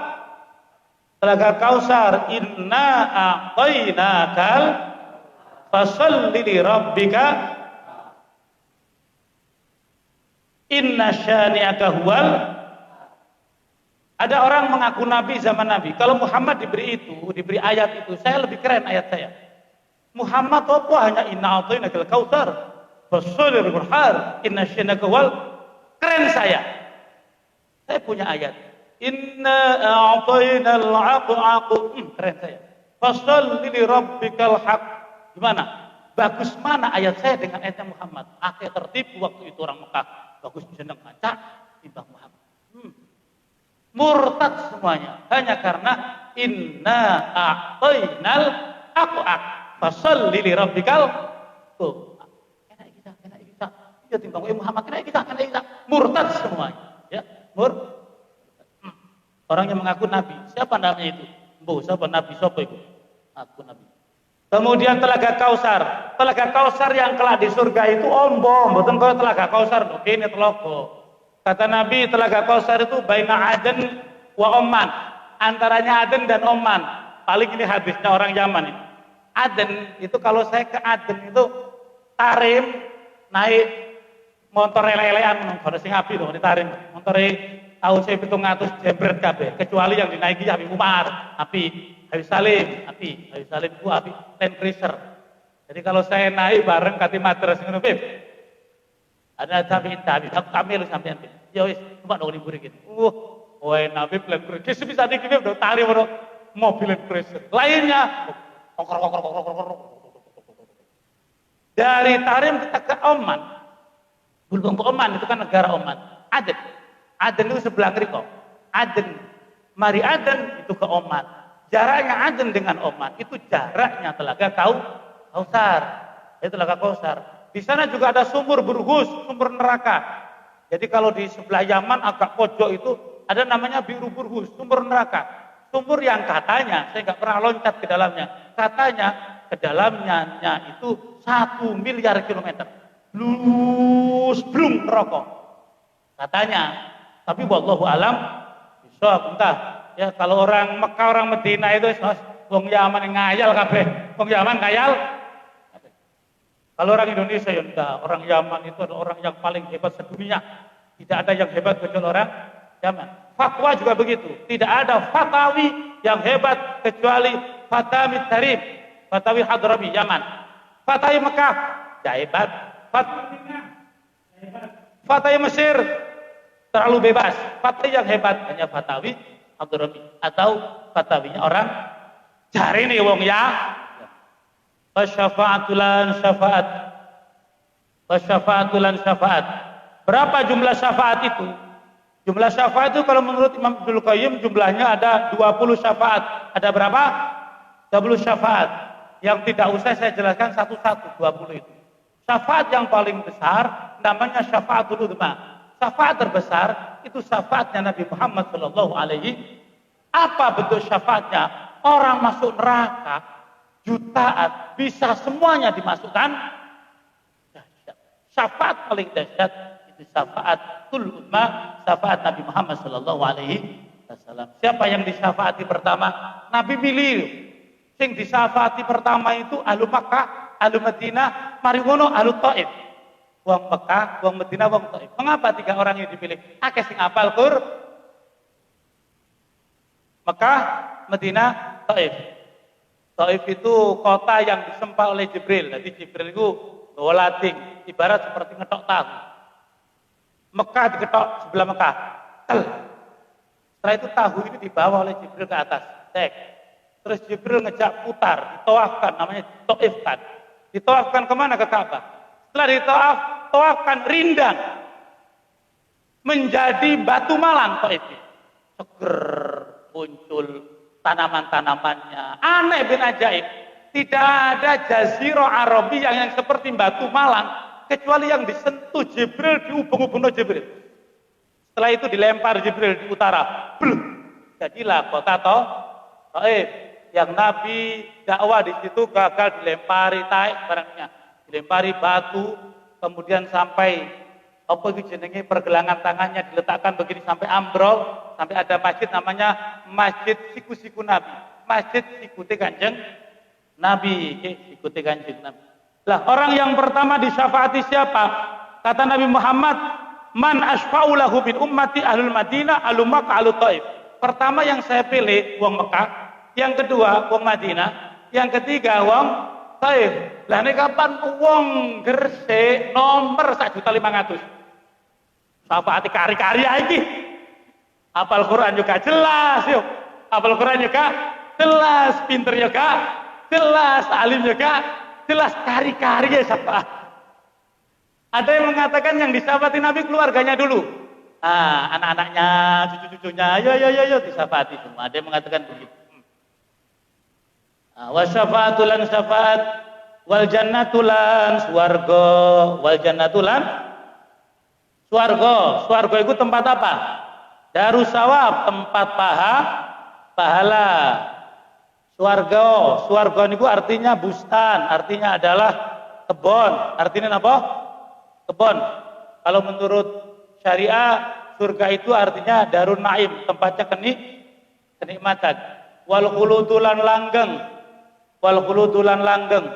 Telaga Kausar. Inna a'tainakal fasalli li rabbika inna syani'aka huwal. Ada orang mengaku Nabi zaman Nabi. Kalau Muhammad diberi ayat itu, saya lebih keren ayat saya. Muhammad apa hanya inna a'tainakal kautsar, fasalli li rabbika inna syani'aka huwal. Keren saya. Saya punya ayat. Inna a'tainal 'aqu. Keren saya. Fasalli li rabbikal haq. Gimana? Bagus mana ayat saya dengan ayatnya Muhammad? Akhir tertipu waktu itu orang Mekah. Bagus jeneng maca timbang Muhammad. Murtad semuanya hanya karena inna a'tainal aqaq fasalli li rabbikal kena kita ya timbang Muhammad kena kita murtad semuanya ya orang yang mengaku nabi. Siapa namanya itu? Siapa nabi sapa itu? Aku nabi. Kemudian telaga Kausar yang kelak di surga itu ombo, mboten kaya telaga Kausar kene telaga. Kata Nabi, telaga Kausar itu baina Aden wa Oman. Antaranya Aden dan Oman. Paling ini hadisnya orang Yaman itu. Aden itu kalau saya ke Aden itu Tarim naik motor lele-lelean ngono sing api to Tarim. Motore tahun 1700 jembret kabeh, kecuali yang dinaiki Habib Umar, api. Habib Salim itu api Land Cruiser. Jadi kalau saya naik bareng kati matras ngono Beb. Ada tapi aku kamil sampean. Ya wis, coba dong libur iki. Wae Nabi Land Cruiser. Kis bisa dikene udah tarik mobil Land Cruiser. Lainnya dari Tarim kita ke Oman. Bulbong ke Oman itu kan negara Oman. Aden itu sebelah kiri kok. Mari Aden itu ke Oman. Jaraknya Aden dengan Oman itu jaraknya telaga Kausar. Itu telaga Kausar. Di sana juga ada sumur Burgus, sumber neraka. Jadi kalau di sebelah Yaman agak pojok itu ada namanya Biru Burhus, sumur neraka. Sumur yang katanya, saya nggak pernah loncat ke dalamnya, katanya ke dalamnya itu 1 miliar kilometer. Lus blung rokok. Katanya. Tapi wallahu alam bisa entah. Ya kalau orang Mekah, orang Medina itu wong Yaman ngayal kabeh. Wong Yaman ngayal. Kalau orang Indonesia ya enggak, orang Yaman itu adalah orang yang paling hebat sedunia. Tidak ada yang hebat kecuali orang Yaman. Fatwa juga begitu. Tidak ada fatawi yang hebat kecuali Fatawi Tarif, Fatawi Hadrami Yaman. Fatawi Mekah, tidak hebat. Fatawi Medina, hebat. Fatawi Mesir, terlalu bebas. Fatawi yang hebat hanya Fatawi Hadrami atau fatawinya orang cari nih wong ya. Wasyafa'atulan syafaat. Wasyafa'atulan syafaat. Berapa jumlah syafaat itu? Jumlah syafaat itu kalau menurut Imam Ibnu Qayyim jumlahnya ada 20 syafaat. Ada berapa? 20 syafaat. Yang tidak usah saya jelaskan satu-satu 20 itu. Syafaat yang paling besar namanya syafaatul uzma. Syafaat terbesar itu syafaatnya Nabi Muhammad sallallahu alaihi. Apa bentuk syafaatnya? Orang masuk neraka jutaan, bisa semuanya dimasukkan. Dahsyat. Syafaat paling dahsyat itu syafaatul uzma, syafaat Nabi Muhammad sallallahu alaihi wasallam. Siapa yang disyafaati pertama? Nabi milih. Sing disyafaati pertama itu ahlu Makkah, ahlu Madinah, mari ngono ahlu Taif. Wong Mekah, wong Madinah, wong Taif. Mengapa 3 orang ini dipilih? Akeh sing apal Qur. Mekah, Madinah, Taif. Taif itu kota yang disempa oleh Jibril. Jadi Jibril itu bawa lading, ibarat seperti ngetok tahu. Mekah diketok sebelah Mekah. Setelah itu tahu ini dibawa oleh Jibril ke atas. Cek. Terus Jibril ngejak putar, ditawafkan, namanya taifkan. Ditawafkan kemana? Ke Ka'bah. Setelah ditawafkan rindang. Menjadi batu malang Taif. Seger, muncul tanaman-tanamannya. Aneh bin ajaib. Tidak ada jazirah Arabiyah yang seperti batu malang kecuali yang disentuh Jibril, diubung-ubung Jibril. Setelah itu dilempar Jibril di utara. Blum. Jadilah kota Taif yang Nabi dakwah di situ gagal, dilempari taik barangnya, dilempari batu, kemudian sampai apa itu jenenge pergelangan tangannya diletakkan begini sampai ambrol, sampai ada masjid namanya Masjid Siku-Siku Nabi, Masjid Sikuti Kanjeng Nabi, Sikuti Kanjeng Nabi. Lah orang yang pertama disyafaati siapa? Kata Nabi Muhammad, man asfa'u lahu bin ummati ahlul Madinah, ahlul Makkah, ahlul Taif. Pertama yang saya pilih wong Mekah, yang kedua wong Madinah, yang ketiga wong Taif. Lah ini kapan wong Gresik nomor 1.500.000. Syafaati kari-kari iki. Hafal Quran juga jelas yuk. Hafal Quran juga jelas, pinter juga jelas, alim juga jelas, kari-kari ya syafaat. Ada yang mengatakan yang disyafaati Nabi keluarganya dulu. Anak-anaknya, cucu-cucunya, ayo disyafaati semua. Ada yang mengatakan begitu. Wa syafa'atulan syafaat wal jannatulan swarga, wal jannatulan swarga. Swarga itu tempat apa? Darussawab, tempat pahala. Swarga niku artinya bustan, artinya adalah kebon. Artinya apa? Kebon. Kalau menurut syariah, surga itu artinya darun naim, tempatnya kenikmatan. Wal khuludulan langgeng. Wal khuludulan langgeng.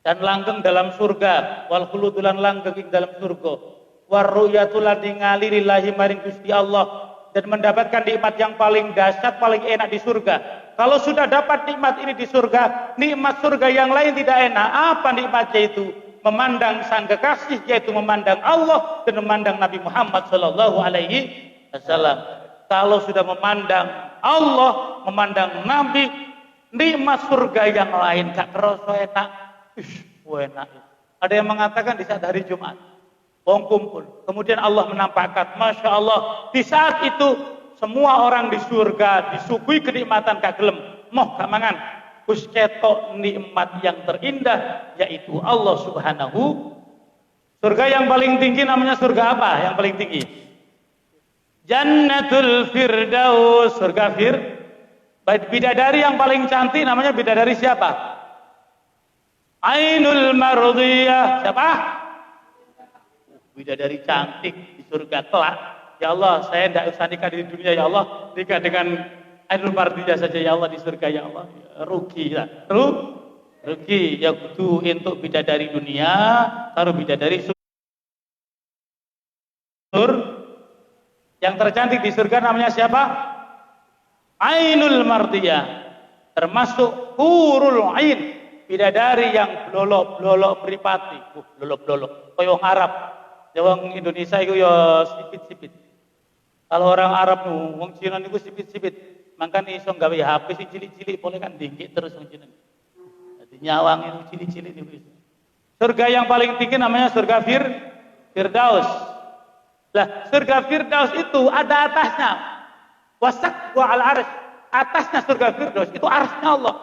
Dan langgeng dalam surga. Wal khuludulan langgeng ing dalam surga. War ru'yatul ningali lillahi maring Gusti Allah, dan mendapatkan nikmat yang paling dahsyat, paling enak di surga. Kalau sudah dapat nikmat ini di surga, nikmat surga yang lain tidak enak. Apa nikmatnya itu? Memandang sang kekasih, yaitu memandang Allah dan memandang Nabi Muhammad sallallahu alaihi wasallam. Kalau sudah memandang Allah, memandang Nabi, nikmat surga yang lain gak kerasa enak. Enak. Ada yang mengatakan di saat hari Jumat wong kumpul, kemudian Allah menampakkan, Masya Allah, di saat itu semua orang di surga disuguhi kenikmatan gak gelem, moh gak mangan, kus ketok nikmat yang terindah, yaitu Allah subhanahu Surga yang paling tinggi namanya surga apa? Yang paling tinggi? Jannatul Firdaus, surga bidadari yang paling cantik namanya bidadari siapa? Ainul Mardiyah. Siapa? Bidadari cantik di surga kelak. Ya Allah, saya tidak usah nikah di dunia ya Allah, nikah dengan Ainul Mardiyah saja ya Allah di surga ya Allah. Rugi lah. Rugi ya kudu untuk bidadari dunia, taruh bidadari yang tercantik di surga namanya siapa? Ainul Mardiyah, termasuk hurul ain, bidadari yang blolok-blolok mripati. Blolok-blolok koyo wong Arab. Ya wong Indonesia iku ya sipit-sipit. Kalau orang Arab wong Cina niku sipit-sipit. Mangkane iso gawe HP sing cilik-cilik boleh kan dingkik terus wong Cina. Dadi nyawang itu cilik-cilik niku. Surga yang paling tinggi namanya surga Firdaus. Lah, surga Firdaus itu ada atasnya. Wasak wa al arsh. Atasnya surga Firdaus itu arsy-nya Allah.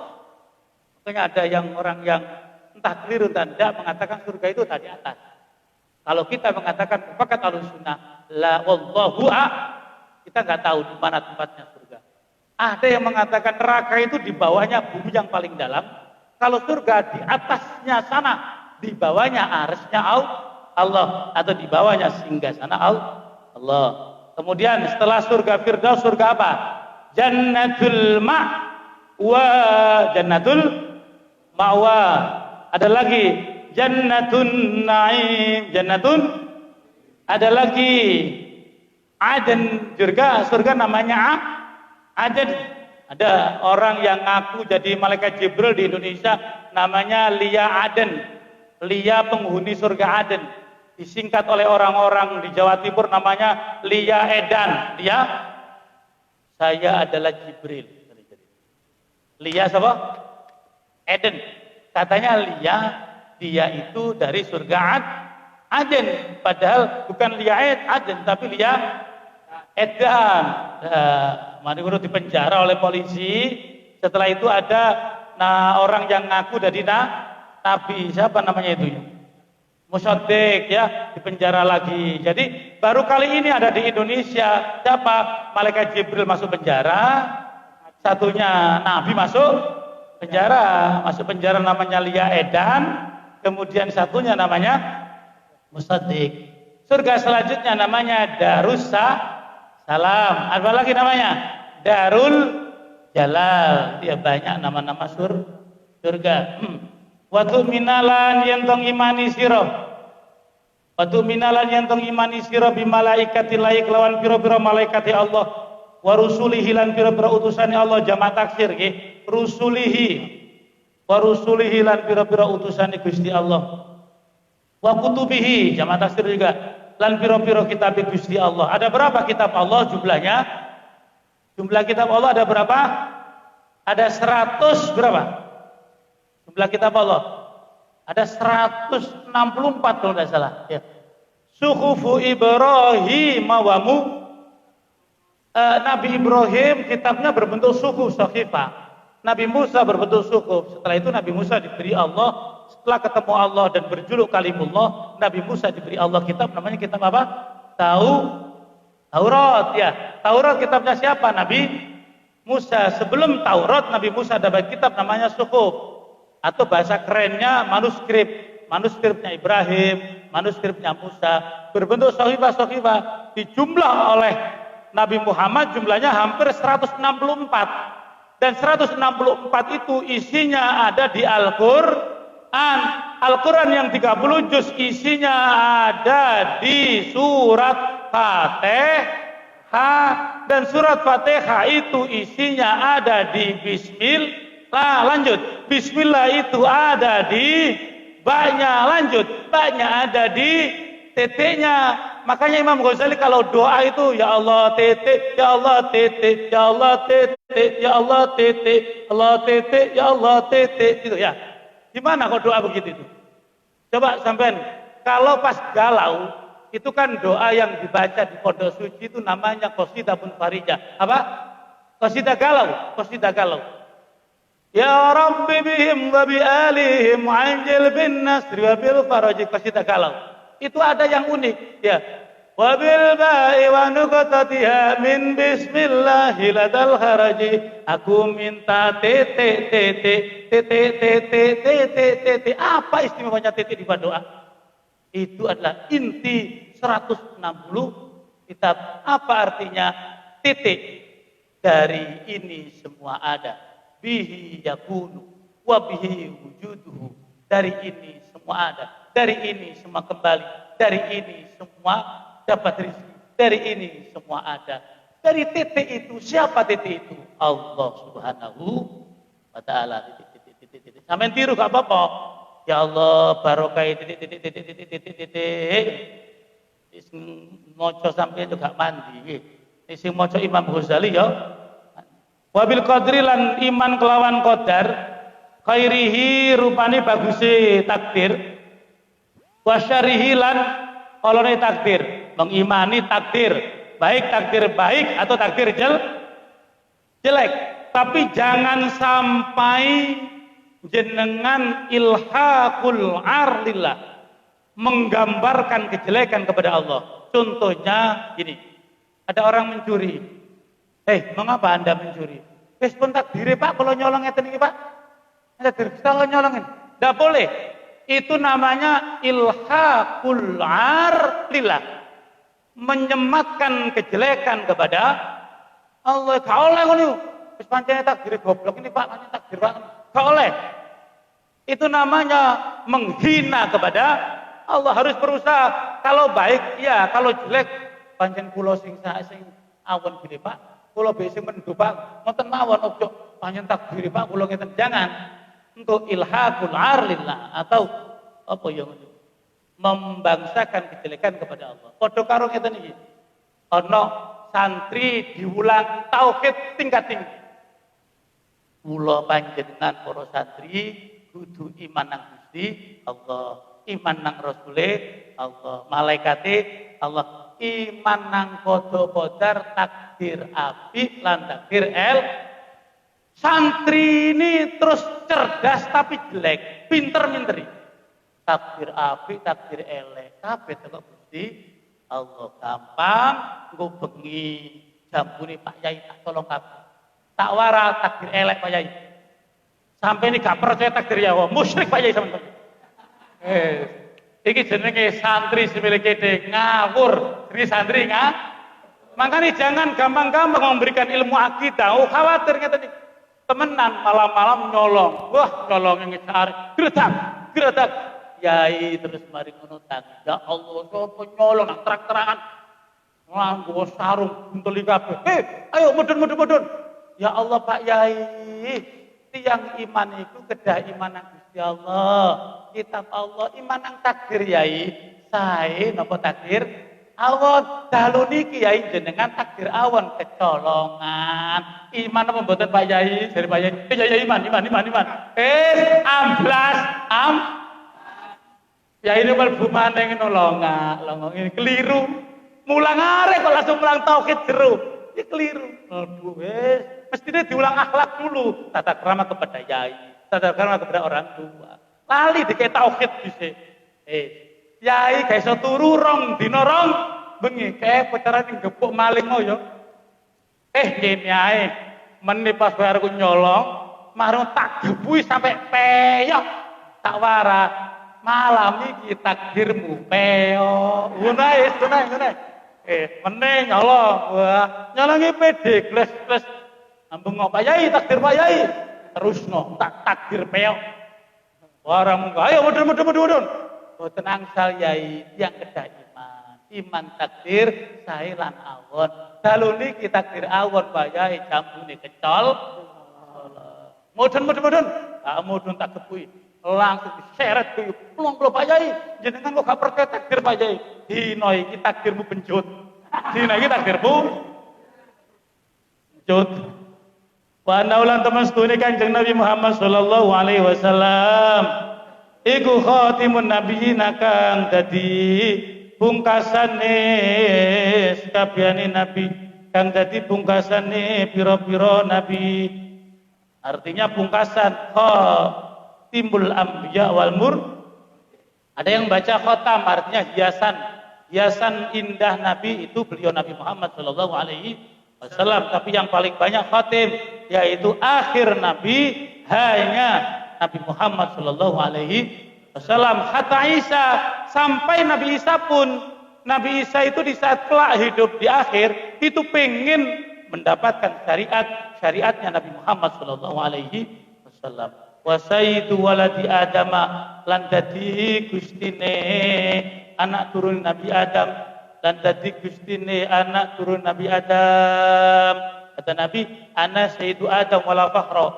Makanya ada orang yang entah keliru entah tidak mengatakan surga itu tadi atas. Kalau kita mengatakan fakat al-sunnah la wallahu kita nggak tahu di mana tempatnya surga. Ada yang mengatakan neraka itu di bawahnya bumi yang paling dalam. Kalau surga di atasnya sana, di bawahnya arsy-nya Allah atau di bawahnya singgasana Allah. Kemudian setelah surga Firdaus surga apa? Jannatul Ma'wa. Ada lagi Jannatun Naim. Ada lagi Aden, surga namanya Aden. Ada orang yang ngaku jadi malaikat Jibril di Indonesia namanya Lia Aden. Lia penghuni surga Aden. Disingkat oleh orang-orang di Jawa Timur namanya Lia Edan. Saya adalah Jibril. Lia siapa? Eden. Katanya dia itu dari surga Aden. Padahal bukan Lia Aden, tapi Lia Edan. Mari di penjara oleh polisi. Setelah itu ada orang yang ngaku dari Nabi. Siapa namanya itu ya? Musaddiq ya, di penjara lagi. Jadi baru kali ini ada di Indonesia siapa? Malaikat Jibril masuk penjara, satunya Nabi masuk penjara namanya Lia Edan, kemudian satunya namanya Musaddiq. Surga selanjutnya namanya Darussalam. Apa lagi namanya? Darul Jalal. Dia banyak nama-nama surga. Watu minalan yentong imani siro. Watu minalan yentong imani siro bimalaikati laik lawan piro-piro malaikati Allah. Warusulihi lan piro-piro utusannya Allah jamak taksir nggih. Rusulihi. Warusulihi lan piro-piro utusannya Gusti Allah. Wa kutubihi jamak taksir juga. Lan piro-piro kitab Gusti Allah. Ada berapa kitab Allah jumlahnya? Jumlah kitab Allah ada berapa? Ada 100 berapa? Jumlah kitab Allah ada 164 kalau tidak salah ya. Suhufu Ibrahim wamu Nabi Ibrahim kitabnya berbentuk suhuf sahifah. Nabi Musa berbentuk suhuf. Setelah itu Nabi Musa diberi Allah, setelah ketemu Allah dan berjuluk kalimullah, Nabi Musa diberi Allah kitab, namanya kitab apa? Taurat ya. Taurat kitabnya siapa? Nabi Musa. Sebelum Taurat Nabi Musa dapat kitab namanya suhuf. Atau bahasa kerennya manuskripnya Ibrahim, manuskripnya Musa, berbentuk sahifah dijumlah oleh Nabi Muhammad jumlahnya hampir 164 dan 164 itu isinya ada di Al-Quran. Al-Quran yang 30 juz isinya ada di surat Fatihah dan surat Fatihah itu isinya ada di Bismillah. Lanjut, Bismillah itu ada di banyak, lanjut, banyak ada di titiknya. Makanya Imam Ghazali kalau doa itu ya Allah titik, ya Allah titik, ya Allah titik, ya Allah titik, Allah titik, ya Allah titik itu ya. Gimana kok doa begitu itu? Coba sampean kalau pas galau itu kan doa yang dibaca di pondok suci itu namanya qasidah pun farijah. Apa? Qasidah galau. Ya Rabbi bihim wa bi alihim anjil bin nasri wa bil faraj. Qasidah galau. Itu ada yang unik, ya. Wabil ba'i wa nuqtatiha min bismillahil haraji. Aku minta titik. Apa istimewanya titik di doa? Itu adalah inti 160 kitab. Apa artinya titik? Dari ini semua ada. Bihi yakunu wa bihi wujuduhu. Dari ini semua ada. Dari ini semua kembali. Dari ini semua dapat rezeki. Dari ini semua ada. Dari titik itu, siapa titik itu? Allah Subhanahu wa taala. Titik. Sampeyan tiru gak apa-apa. Ya Allah, barokah titik. Wis maca sampeyan juga mandi. Sing maca Imam Ghazali ya. Wabil qadri lan iman kelawan qadar, khairihi rupane baguse takdir. Wasyarihi lan olone takdir. Mengimani takdir, baik takdir baik atau takdir jelek. Tapi jangan sampai jenengan ilhaqul arlillah, menggambarkan kejelekan kepada Allah. Contohnya gini, ada orang mencuri. Mengapa Anda mencuri? Wis pun takdire Pak, kalau nyolong ngeten iki Pak. Takdir kita nyolongin. Enggak boleh. Itu namanya ilhaqul arlillah. Menyematkan kejelekan kepada Allah. Gak oleh ngono. Wis pancene takdir goblok ini Pak, pancene takdir Pak. Gak oleh. Itu namanya menghina kepada Allah. Harus berusaha. Kalau baik ya, kalau jelek pancen kula sing awon gede Pak. Kula besing mendhu Pak. Ngoten mawon ojo pancen takdir Pak kula ngeten. Jangan. Untuk ilhaqul arlillah atau apa ya ngono. Membangsakan kejelekan kepada Allah. Padha karo ngeten iki. Ana santri diulang tauhid tingkat tinggi. Kula panjenengan para santri kudu iman nang Gusti Allah, iman nang Rasule Allah, malaikate Allah, iman nang qada takdir apik lan takdir Santri ini terus cerdas tapi jelek, pinter-minteri. Takdir apik, takdir elek, kabeh teko Gusti Allah. Gampang nggo bengi jambune Pak Yai tak tolong kabeh. Tak wara takdir elek Pak Yai. Sampai ini gak percaya takdir ya, musyrik Pak Yai sampeyan. Iki jenenge santri semiliki ngawur, ini santri Makanya jangan gampang-gampang memberikan ilmu akidah. Khawatir ngeten iki. Temenan malam-malam nyolong. Wah, nyolongnya ngisar. Gredak. Yai terus mari ngono tangga. Ya Allah, sapa nyolong nang terang-terangan. Nganggo sarung bunteli kabeh. Ayo mudun. Ya Allah Pak Yai, tiang iman itu kedah iman nang Gusti Allah. Kitab Allah iman nang takdir Yai. Sae napa takdir? Awon dalu niki Yai jenengan takdir awon kecolongan. Iman apa mboten Pak Yai? Dari Pak Yai. Ya iman. Amblas Ya ini mlebu maneh longa ini keliru. Mulang arek kok langsung mulang tauhid jero. Iki keliru. Aduh wis, mestine diulang akhlak dulu. Tata krama kepada yai, tata krama kepada orang tua. Lali dikek tauhid dhisik. Yai gak iso turu rong dina rong bengi kae pacarane gepuk maling yo. Ngene ae. Meneh pas bayar ku nyolong, marung tak gebui sampai peyok. Tak wara. Malam iki takdirmu peo. Ngono. Meneh nyolong. Wah, nyolongi pede gles. Ambung Pak Yai, takdir Pak Yai. Terusno takdir peo. Warang munggah, ayo mudun. Boten angsal Yai yang kedah iman. Iman takdir sae lan awon. Dalu niki takdir awon Pak Yai jambune kecol. Mudun. Mudun tak kepui. Langsung diseret ke plong Pak Yai. Jenengan kok gak percaya takdir Pak Yai. Dino iki takdirmu benjut. Dino iki takdirmu benjut. Wa naulan teman sedune Kanjeng Nabi Muhammad sallallahu alaihi wasallam iku khatimun nabiyyin kang dadi pungkasane sakabehane nabi, kang dadi pungkasane pira-pira nabi. Artinya pungkasan timbul anbiya wal Ada yang baca khotam artinya hiasan. Hiasan indah Nabi itu beliau Nabi Muhammad Shallallahu Alaihi Wasallam. Tapi yang paling banyak khatim yaitu akhir Nabi hanya Nabi Muhammad Shallallahu Alaihi Wasallam. Hatta Isa, sampai Nabi Isa pun, Nabi Isa itu di saat kelak hidup di akhir itu pengen mendapatkan syariatnya Nabi Muhammad Shallallahu Alaihi Wasallam. Wa sayyidu waladi Adama, lan dadi gustine anak turun Nabi Adam, lan dadi gustine anak turun Nabi Adam. Kata Nabi, ana sayyidu Adam wala fakhra.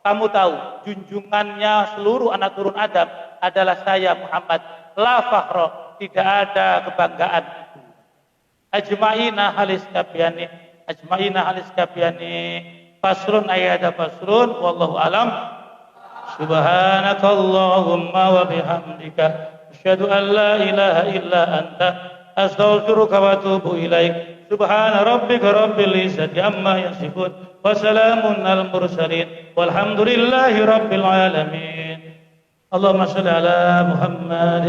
Kamu tahu junjungannya seluruh anak turun Adam adalah saya Muhammad. La fakhra, tidak ada kebanggaan. Ajma'ina halis kabiyani, ajma'ina halis kabiyani. Fasrun ayada fasrun, wallahu alam. Subhanakallahumma wa bihamdika asyhadu an la ilaha illa anta astaghfiruka wa atubu ilaik. Subhana rabbika rabbil izzati amma yasifun wa salamun alal mursalin walhamdulillahi rabbil alamin. Allahumma shalli ala Muhammad